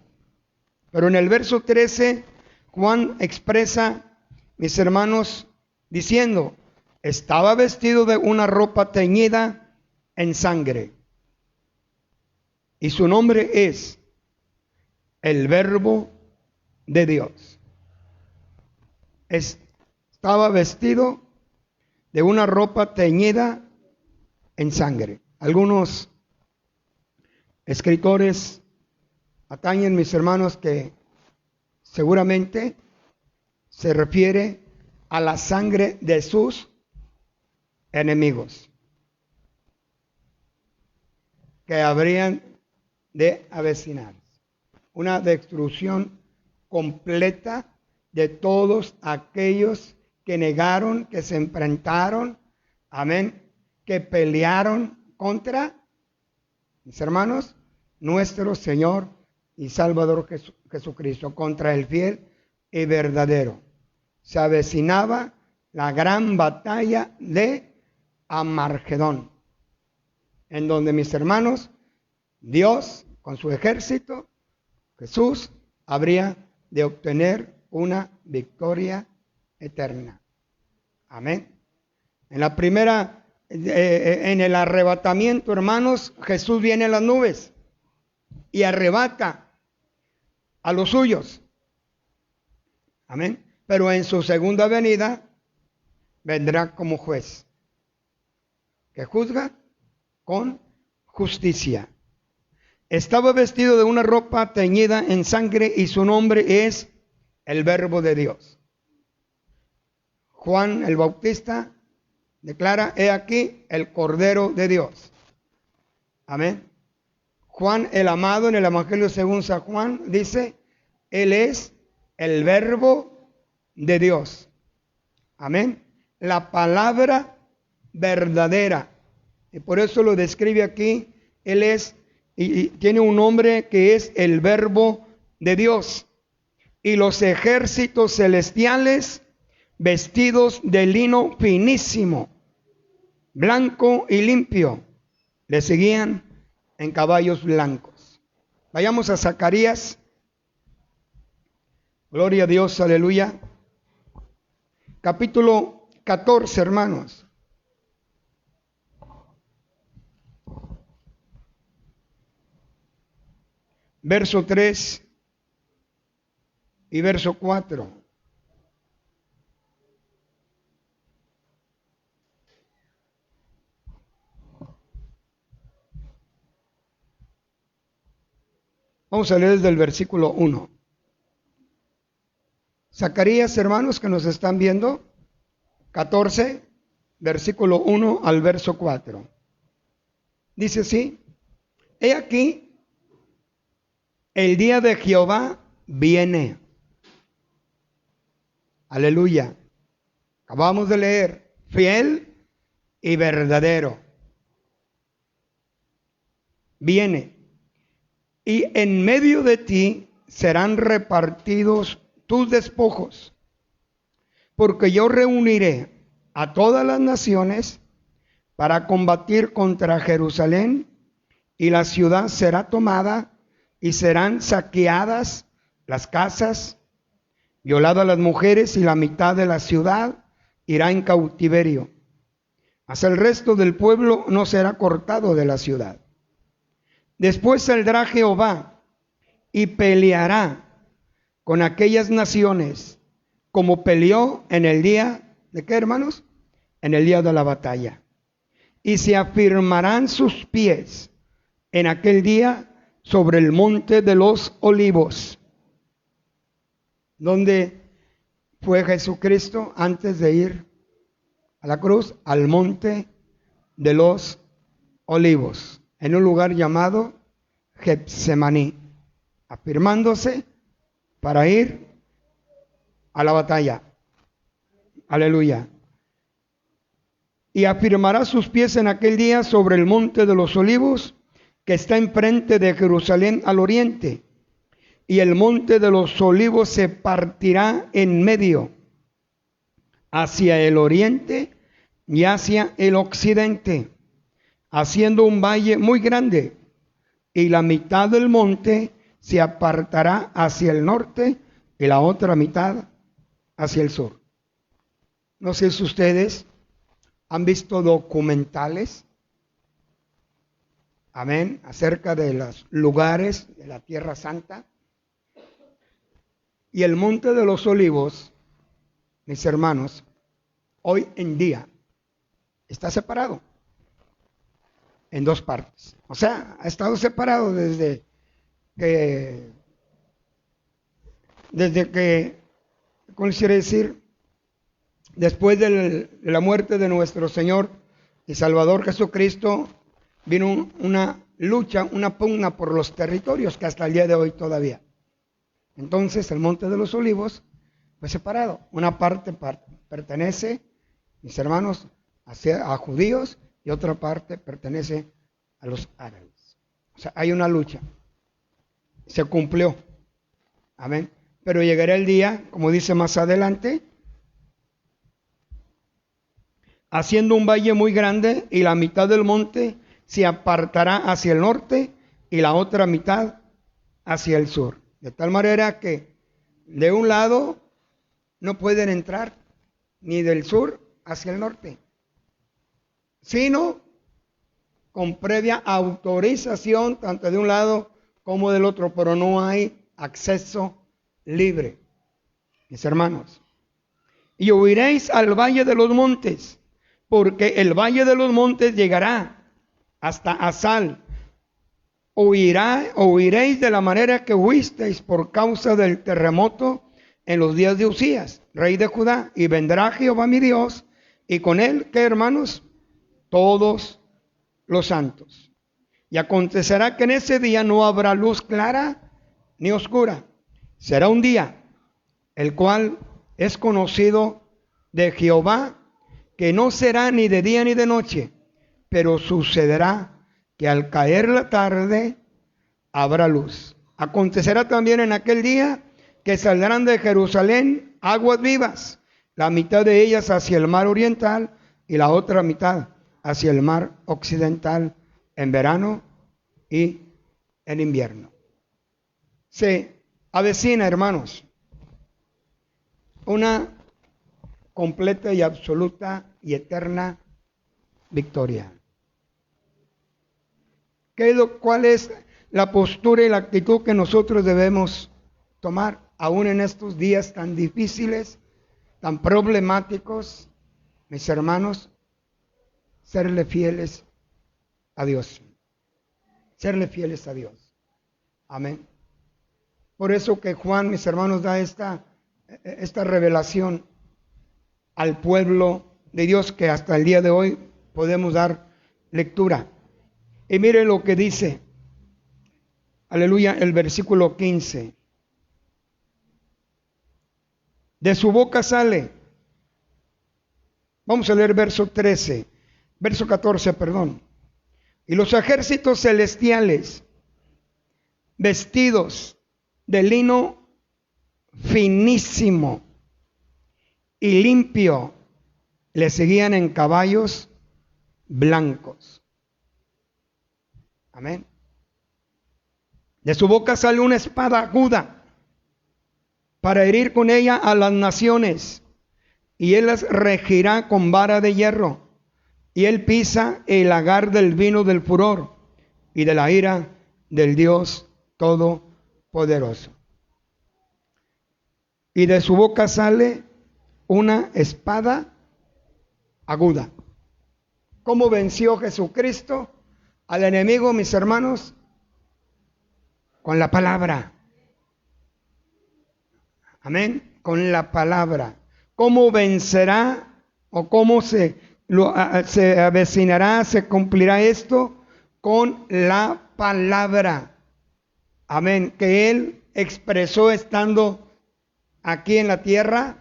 Pero en el verso 13, Juan expresa, mis hermanos, diciendo, estaba vestido de una ropa teñida en sangre. Y su nombre es el Verbo de Dios. Estaba vestido de una ropa teñida en sangre. Algunos escritores atañen, mis hermanos, que seguramente se refiere a la sangre de sus enemigos, que habrían de avecinarse. Una destrucción completa de todos aquellos que negaron, que se enfrentaron, amén, que pelearon contra, mis hermanos, nuestro Señor y Salvador Jesucristo, contra el fiel y verdadero. Se avecinaba la gran batalla de Amargedón, en donde, mis hermanos, Dios con su ejército, Jesús, habría de obtener una victoria eterna. Amén. En la primera, en el arrebatamiento, hermanos, Jesús viene en las nubes y arrebata a los suyos. Amén. Pero en su segunda venida vendrá como juez, que juzga con justicia. Estaba vestido de una ropa teñida en sangre y su nombre es el Verbo de Dios. Juan el Bautista declara: he aquí el Cordero de Dios. Amén. Juan el amado, en el Evangelio según San Juan, dice: él es el Verbo de Dios. Amén. La palabra verdadera. Y por eso lo describe aquí. Él es, y tiene un nombre que es el Verbo de Dios. Y los ejércitos celestiales, vestidos de lino finísimo, blanco y limpio, le seguían en caballos blancos. Vayamos a Zacarías. Gloria a Dios, aleluya. Capítulo 14, hermanos. Verso 3 y verso 4. Vamos a leer desde el versículo 1. Zacarías, hermanos, que nos están viendo, 14, versículo 1 al verso 4. Dice así: he aquí, el día de Jehová viene. Aleluya. Acabamos de leer: fiel y verdadero. Viene. Y en medio de ti serán repartidos tus despojos, porque yo reuniré a todas las naciones para combatir contra Jerusalén, y la ciudad será tomada y serán saqueadas las casas, violadas las mujeres, y la mitad de la ciudad irá en cautiverio. Mas el resto del pueblo no será cortado de la ciudad. Después saldrá Jehová y peleará con aquellas naciones, como peleó en el día, ¿de qué, hermanos? En el día de la batalla. Y se afirmarán sus pies en aquel día sobre el monte de los olivos. ¿Dónde fue Jesucristo antes de ir a la cruz? Al monte de los olivos, en un lugar llamado Getsemaní, afirmándose para ir a la batalla. Aleluya. Y afirmará sus pies en aquel día sobre el monte de los olivos, que está enfrente de Jerusalén al oriente. Y el monte de los olivos se partirá en medio, hacia el oriente y hacia el occidente, haciendo un valle muy grande. Y la mitad del monte se apartará hacia el norte y la otra mitad hacia el sur. No sé si ustedes han visto documentales, amén, acerca de los lugares de la Tierra Santa. Y el monte de los olivos, mis hermanos, hoy en día está separado en dos partes. O sea, ha estado separado desde que ¿Cómo quiere decir? Después de la muerte de nuestro Señor y Salvador Jesucristo, vino una lucha, una pugna por los territorios que hasta el día de hoy todavía. Entonces el Monte de los Olivos fue separado. Una parte pertenece, mis hermanos, a judíos y otra parte pertenece a los árabes. O sea, hay una lucha. Se cumplió. Amén. Pero llegará el día, como dice más adelante, haciendo un valle muy grande y la mitad del monte se apartará hacia el norte y la otra mitad hacia el sur. De tal manera que de un lado no pueden entrar ni del sur hacia el norte, sino con previa autorización tanto de un lado como del otro, pero no hay acceso libre, mis hermanos. Y huiréis al valle de los montes, porque el valle de los montes llegará hasta Asal. Huiréis de la manera que huisteis por causa del terremoto en los días de Usías, rey de Judá, y vendrá Jehová mi Dios, y con él, ¿qué hermanos? Todos los santos. Y acontecerá que en ese día no habrá luz clara ni oscura. Será un día, el cual es conocido de Jehová, que no será ni de día ni de noche, pero sucederá que al caer la tarde habrá luz. Acontecerá también en aquel día que saldrán de Jerusalén aguas vivas, la mitad de ellas hacia el mar oriental y la otra mitad hacia el mar occidental, en verano y en invierno. Se avecina, hermanos, una completa y absoluta y eterna victoria. ¿Cuál es la postura y la actitud que nosotros debemos tomar aún en estos días tan difíciles, tan problemáticos, mis hermanos? Serle fieles a Dios. Serle fieles a Dios. Amén. Por eso que Juan, mis hermanos, da esta revelación al pueblo de Dios que hasta el día de hoy podemos dar lectura. Y mire lo que dice, aleluya, el versículo 15. De su boca sale, vamos a leer verso 14, perdón. Y los ejércitos celestiales, vestidos de lino finísimo y limpio, le seguían en caballos blancos. Amén. De su boca sale una espada aguda para herir con ella a las naciones, y él las regirá con vara de hierro, y él pisa el lagar del vino del furor y de la ira del Dios Todopoderoso. Y de su boca sale una espada aguda. ¿Cómo venció Jesucristo al enemigo, mis hermanos? Con la palabra. Amén. Con la palabra. ¿Cómo vencerá o cómo se avecinará, se cumplirá esto? Con la palabra. Amén. Que Él expresó estando aquí en la tierra.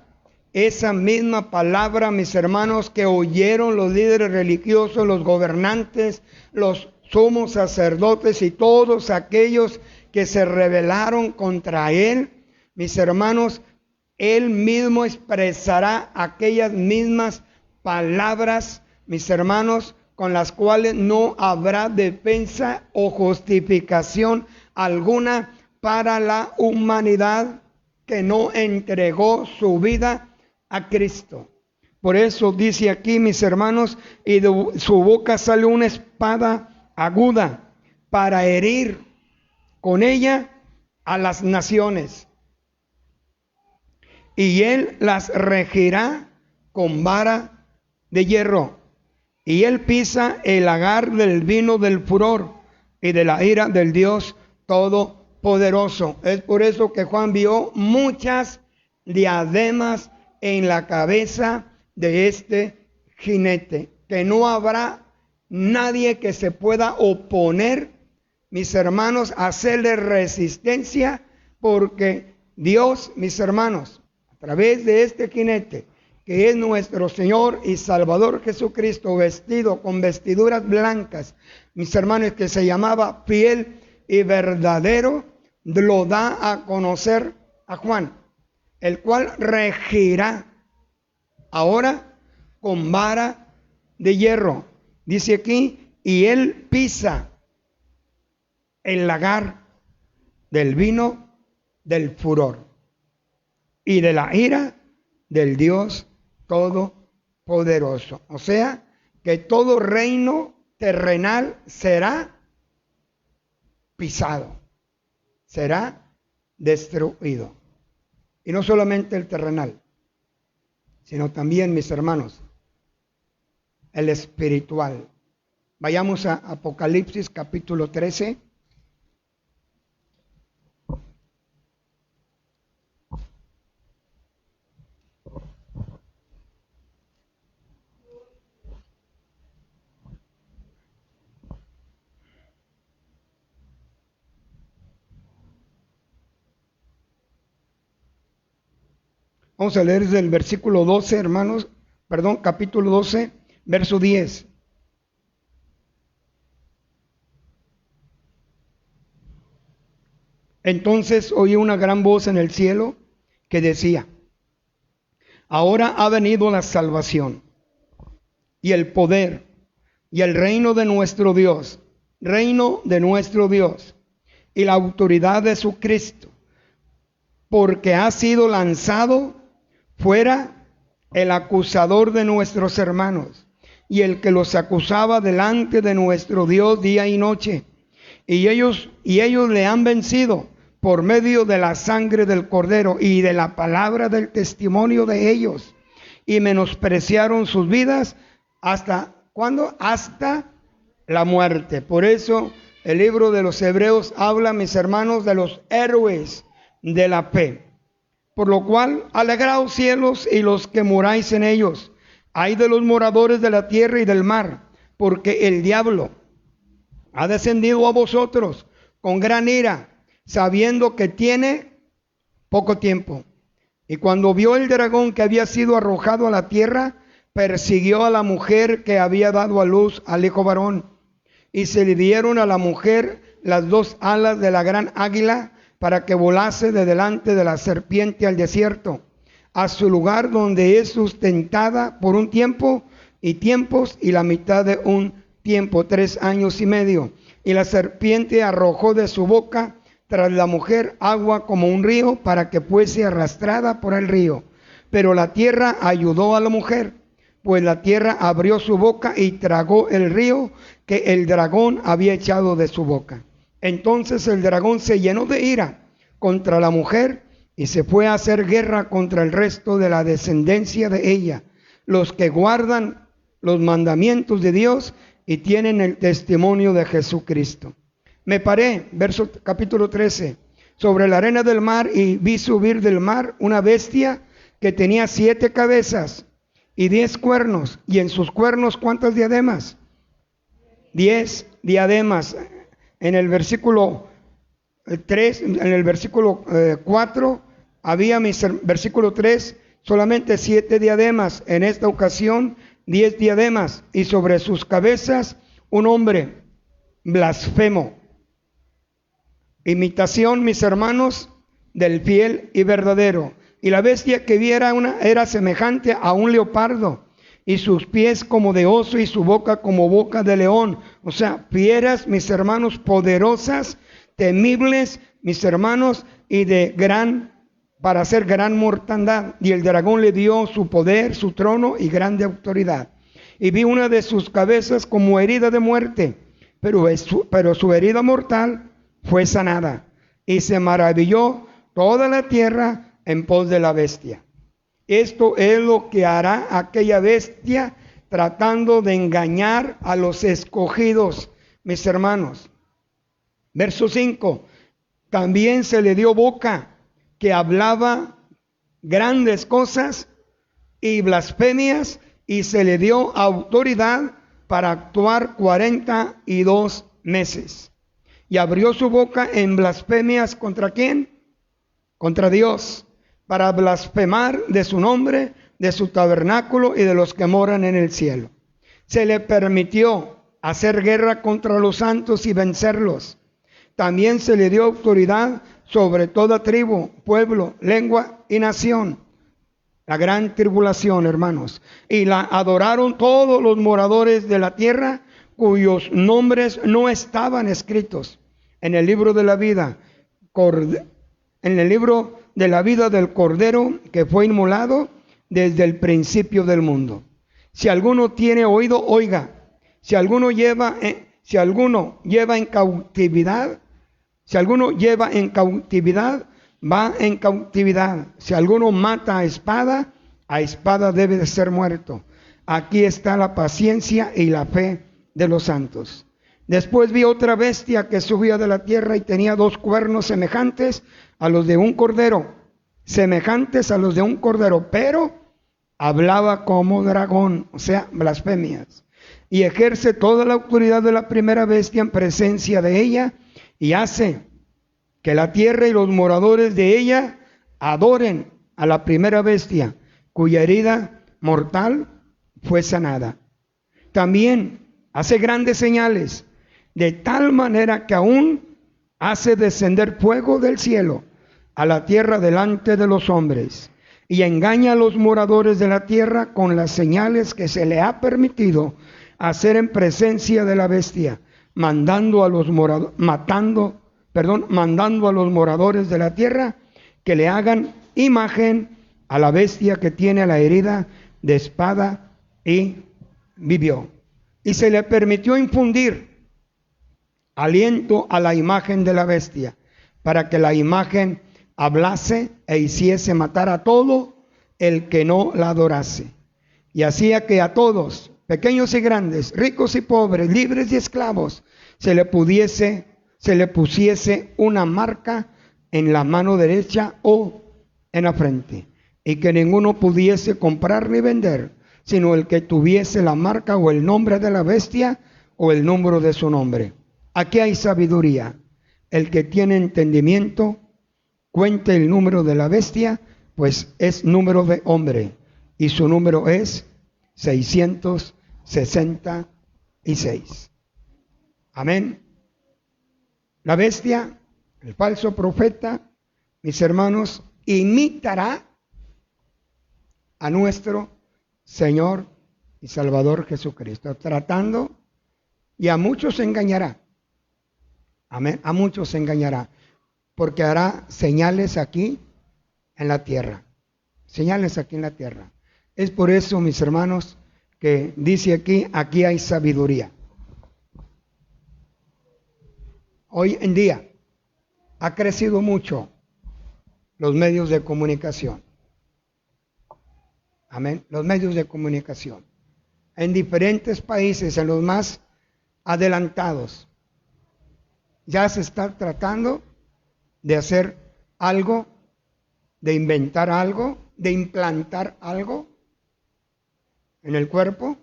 Esa misma palabra, mis hermanos, que oyeron los líderes religiosos, los gobernantes, los sumos sacerdotes y todos aquellos que se rebelaron contra Él, mis hermanos, Él mismo expresará aquellas mismas palabras, mis hermanos, con las cuales no habrá defensa o justificación alguna para la humanidad que no entregó su vida a Cristo. Por eso dice aquí, mis hermanos, y de su boca sale una espada aguda para herir con ella a las naciones, y él las regirá con vara de hierro, y él pisa el lagar del vino del furor y de la ira del Dios Todopoderoso. Es por eso que Juan vio muchas diademas en la cabeza de este jinete, que no habrá nadie que se pueda oponer, mis hermanos, a hacerle resistencia, porque Dios, mis hermanos, a través de este jinete, que es nuestro Señor y Salvador Jesucristo, vestido con vestiduras blancas, mis hermanos, que se llamaba fiel y verdadero, lo da a conocer a Juan, el cual regirá ahora con vara de hierro. Dice aquí, y él pisa el lagar del vino del furor y de la ira del Dios Todopoderoso. O sea, que todo reino terrenal será pisado, será destruido. Y no solamente el terrenal, sino también, mis hermanos, el espiritual. Vayamos a Apocalipsis capítulo 13. Vamos a leer desde el versículo 12, hermanos, capítulo 12, verso 10. Entonces oí una gran voz en el cielo que decía: ahora ha venido la salvación y el poder y el reino de nuestro Dios, y la autoridad de su Cristo, porque ha sido lanzado fuera el acusador de nuestros hermanos y el que los acusaba delante de nuestro Dios día y noche. Y ellos le han vencido por medio de la sangre del Cordero y de la palabra del testimonio de ellos, y menospreciaron sus vidas hasta ¿cuándo? Hasta la muerte. Por eso el libro de los Hebreos habla, mis hermanos, de los héroes de la fe. Por lo cual, alegraos cielos y los que moráis en ellos. Ay de los moradores de la tierra y del mar, porque el diablo ha descendido a vosotros con gran ira, sabiendo que tiene poco tiempo. Y cuando vio el dragón que había sido arrojado a la tierra, persiguió a la mujer que había dado a luz al hijo varón. Y se le dieron a la mujer las dos alas de la gran águila, para que volase de delante de la serpiente al desierto, a su lugar donde es sustentada por un tiempo y tiempos y la mitad de un tiempo, 3 años y medio. Y la serpiente arrojó de su boca tras la mujer agua como un río, para que fuese arrastrada por el río. Pero la tierra ayudó a la mujer, pues la tierra abrió su boca y tragó el río que el dragón había echado de su boca. Entonces el dragón se llenó de ira contra la mujer y se fue a hacer guerra contra el resto de la descendencia de ella, los que guardan los mandamientos de Dios y tienen el testimonio de Jesucristo. Me paré, capítulo 13, sobre la arena del mar, y vi subir del mar una bestia que tenía 7 cabezas y 10 cuernos, y en sus cuernos ¿cuántas diademas? 10 diademas. En el versículo 3, en el versículo 4, había, versículo 3, solamente 7 diademas. En esta ocasión, 10 diademas, y sobre sus cabezas un hombre blasfemo. Imitación, mis hermanos, del fiel y verdadero. Y la bestia que vi era semejante a un leopardo, y sus pies como de oso y su boca como boca de león. O sea, fieras, mis hermanos, poderosas, temibles, mis hermanos, y para hacer gran mortandad. Y el dragón le dio su poder, su trono y grande autoridad. Y vi una de sus cabezas como herida de muerte, pero su herida mortal fue sanada. Y se maravilló toda la tierra en pos de la bestia. Esto es lo que hará aquella bestia, tratando de engañar a los escogidos, mis hermanos. Verso 5. También se le dio boca que hablaba grandes cosas y blasfemias, y se le dio autoridad para actuar 42 meses. Y abrió su boca en blasfemias ¿contra quién? Contra Dios, para blasfemar de su nombre, de su tabernáculo y de los que moran en el cielo. Se le permitió hacer guerra contra los santos y vencerlos. También se le dio autoridad sobre toda tribu, pueblo, lengua y nación. La gran tribulación, hermanos. Y la adoraron todos los moradores de la tierra, cuyos nombres no estaban escritos en el libro de la vida, en el libro de la vida del Cordero que fue inmolado desde el principio del mundo. Si alguno tiene oído, oiga. Si alguno lleva en cautividad, va en cautividad. Si alguno mata a espada debe de ser muerto. Aquí está la paciencia y la fe de los santos. Después vi otra bestia que subía de la tierra y tenía 2 cuernos semejantes a los de un cordero, pero hablaba como dragón, o sea, blasfemias, y ejerce toda la autoridad de la primera bestia en presencia de ella, y hace que la tierra y los moradores de ella adoren a la primera bestia, cuya herida mortal fue sanada. También hace grandes señales, de tal manera que aún hace descender fuego del cielo a la tierra delante de los hombres, y engaña a los moradores de la tierra con las señales que se le ha permitido hacer en presencia de la bestia, mandando a los moradores de la tierra que le hagan imagen a la bestia que tiene la herida de espada y vivió. Y se le permitió infundir aliento a la imagen de la bestia, para que la imagen hablase e hiciese matar a todo el que no la adorase. Y hacía que a todos, pequeños y grandes, ricos y pobres, libres y esclavos, se le pusiese una marca en la mano derecha o en la frente, y que ninguno pudiese comprar ni vender, sino el que tuviese la marca o el nombre de la bestia o el número de su nombre. Aquí hay sabiduría. El que tiene entendimiento, cuente el número de la bestia, pues es número de hombre, y su número es 666. Amén. La bestia, el falso profeta, mis hermanos, imitará a nuestro Señor y Salvador Jesucristo, tratando, y a muchos engañará. Amén. A muchos engañará, porque hará señales aquí en la tierra. Señales aquí en la tierra. Es por eso, mis hermanos, que dice aquí hay sabiduría. Hoy en día ha crecido mucho los medios de comunicación. Amén. Los medios de comunicación. En diferentes países, en los más adelantados, ya se está tratando de hacer algo, de inventar algo, de implantar algo en el cuerpo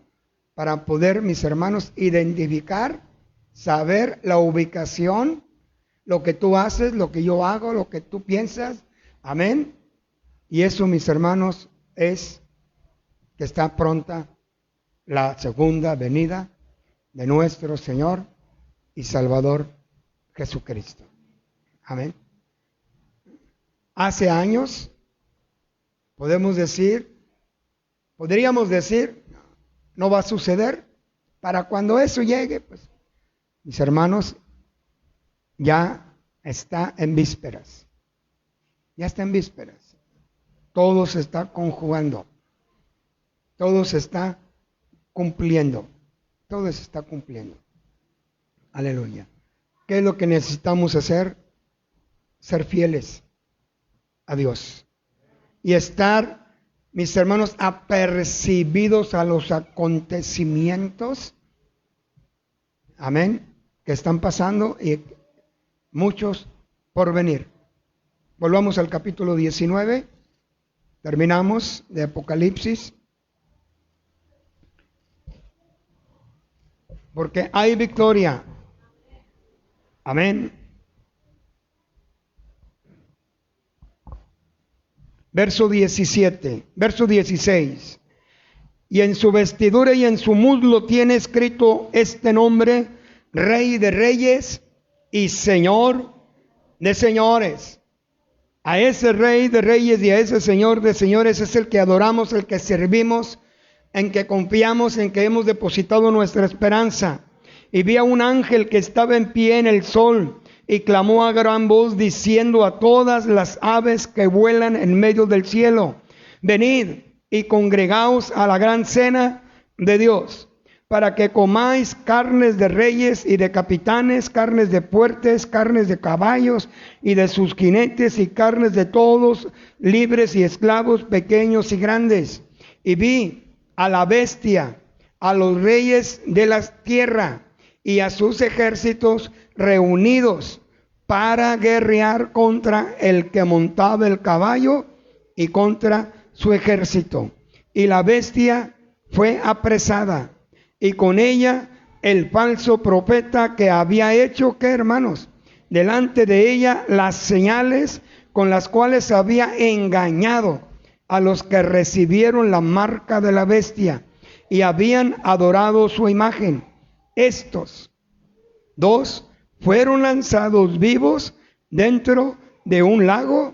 para poder, mis hermanos, identificar, saber la ubicación, lo que tú haces, lo que yo hago, lo que tú piensas. Amén. Y eso, mis hermanos, es que está pronta la segunda venida de nuestro Señor y Salvador Jesucristo. Amén. Hace años, podríamos decir, no va a suceder. Para cuando eso llegue, pues, mis hermanos, ya está en vísperas. Ya está en vísperas. Todo se está conjugando. Todo se está cumpliendo. Todo se está cumpliendo. Aleluya. ¿Qué es lo que necesitamos hacer? Ser fieles a Dios. Y estar, mis hermanos, apercibidos a los acontecimientos. Amén. Que están pasando y muchos por venir. Volvamos al capítulo 19 Terminamos de Apocalipsis. Porque hay victoria. Amén. Verso 17, verso 16. Y en su vestidura y en su muslo tiene escrito este nombre: Rey de Reyes y Señor de Señores. A ese Rey de Reyes y a ese Señor de Señores es el que adoramos, el que servimos, en que confiamos, en que hemos depositado nuestra esperanza. Y vi a un ángel que estaba en pie en el sol y clamó a gran voz diciendo a todas las aves que vuelan en medio del cielo: venid y congregaos a la gran cena de Dios, para que comáis carnes de reyes y de capitanes, carnes de fuertes, carnes de caballos y de sus jinetes, y carnes de todos, libres y esclavos, pequeños y grandes. Y vi a la bestia, a los reyes de la tierra y a sus ejércitos reunidos para guerrear contra el que montaba el caballo y contra su ejército. Y la bestia fue apresada, y con ella el falso profeta que había hecho, ¿qué, hermanos? Delante de ella las señales con las cuales había engañado a los que recibieron la marca de la bestia y habían adorado su imagen. Estos dos fueron lanzados vivos dentro de un lago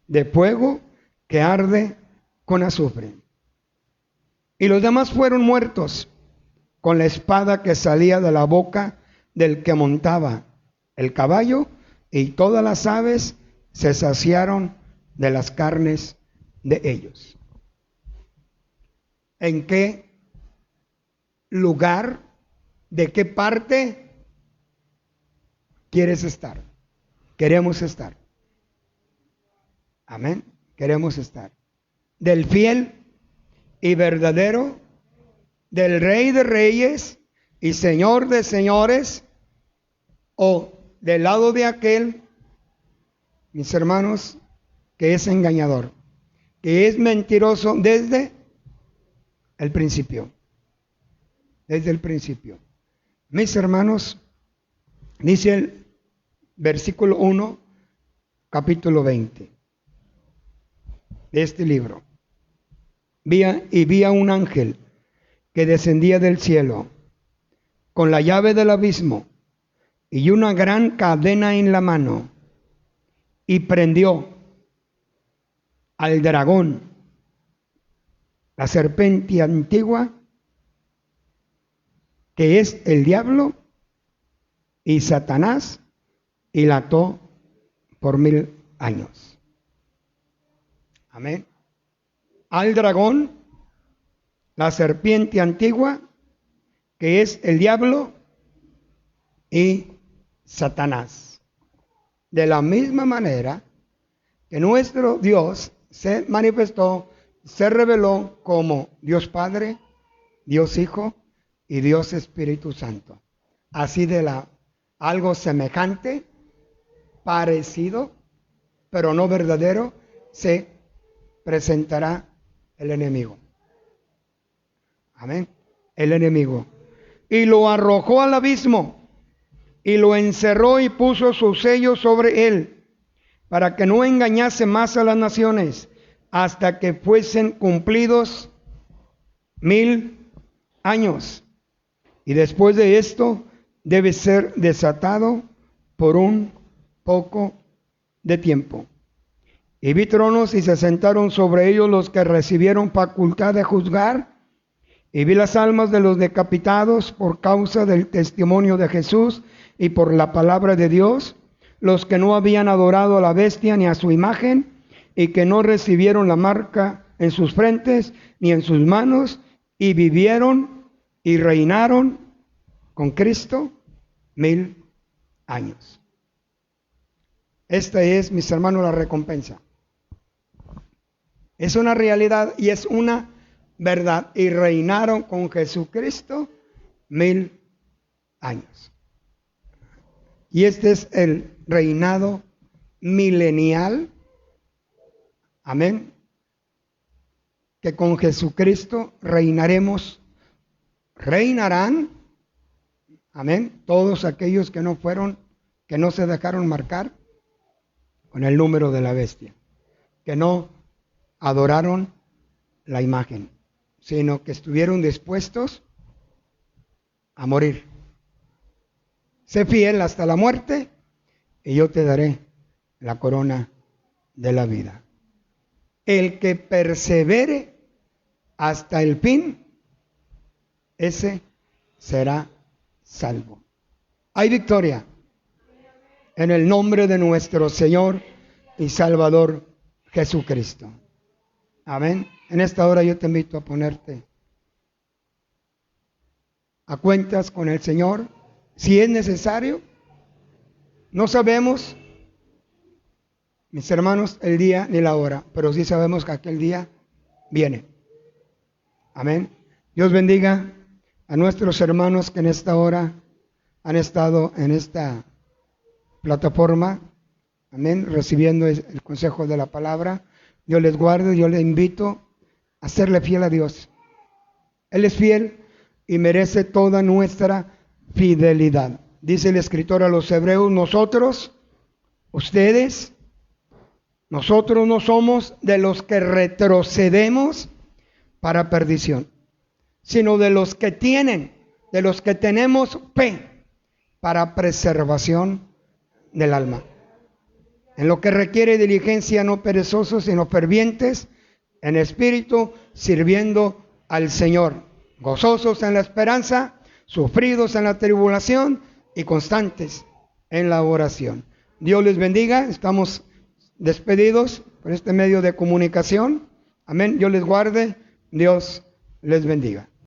de fuego que arde con azufre. Y los demás fueron muertos con la espada que salía de la boca del que montaba el caballo, y todas las aves se saciaron de las carnes de ellos. ¿En qué lugar, de qué parte quieres estar? Queremos estar. Amén. Queremos estar. Del fiel y verdadero, del Rey de Reyes y Señor de Señores, o del lado de aquel, mis hermanos, que es engañador, que es mentiroso desde el principio. Desde el principio. Mis hermanos, dice el versículo 1, capítulo 20 de este libro. Vi a un ángel que descendía del cielo con la llave del abismo y una gran cadena en la mano, y prendió al dragón, la serpiente antigua, que es el diablo y Satanás, y la ató por 1000 años. Amén. Al dragón, la serpiente antigua, que es el diablo y Satanás. De la misma manera que nuestro Dios se manifestó, se reveló como Dios Padre, Dios Hijo y Dios Espíritu Santo. Así algo semejante, parecido, pero no verdadero, se presentará el enemigo. Amén. El enemigo. Y lo arrojó al abismo y lo encerró y puso su sello sobre él, para que no engañase más a las naciones hasta que fuesen cumplidos 1000 años. Y después de esto debe ser desatado por un poco de tiempo. Y vi tronos y se sentaron sobre ellos los que recibieron facultad de juzgar. Y vi las almas de los decapitados por causa del testimonio de Jesús y por la palabra de Dios, los que no habían adorado a la bestia ni a su imagen, y que no recibieron la marca en sus frentes ni en sus manos, y vivieron y reinaron con Cristo 1000 años. Esta es, mis hermanos, la recompensa. Es una realidad y es una verdad. Y reinaron con Jesucristo 1000 años. Y este es el reinado milenial. Amén. que con Jesucristo reinarán, amén, todos aquellos que no se dejaron marcar con el número de la bestia, que no adoraron la imagen, sino que estuvieron dispuestos a morir. Sé fiel hasta la muerte y yo te daré la corona de la vida. El que persevere hasta el fin, ese será salvo. Hay victoria en el nombre de nuestro Señor y Salvador Jesucristo. Amén. En esta hora yo te invito a ponerte a cuentas con el Señor, si es necesario. No sabemos, mis hermanos, el día ni la hora, pero sí sabemos que aquel día viene. Amén. Dios bendiga a nuestros hermanos que en esta hora han estado en esta plataforma, amén, recibiendo el consejo de la palabra. Dios les guarde. Yo les invito a serle fiel a Dios. Él es fiel y merece toda nuestra fidelidad. Dice el escritor a los hebreos: nosotros no somos de los que retrocedemos para perdición, sino de los que tenemos fe para preservación del alma. En lo que requiere diligencia, no perezosos, sino fervientes en espíritu, sirviendo al Señor, gozosos en la esperanza, sufridos en la tribulación y constantes en la oración. Dios les bendiga. Estamos despedidos por este medio de comunicación. Amén. Dios les guarde. Dios les bendiga.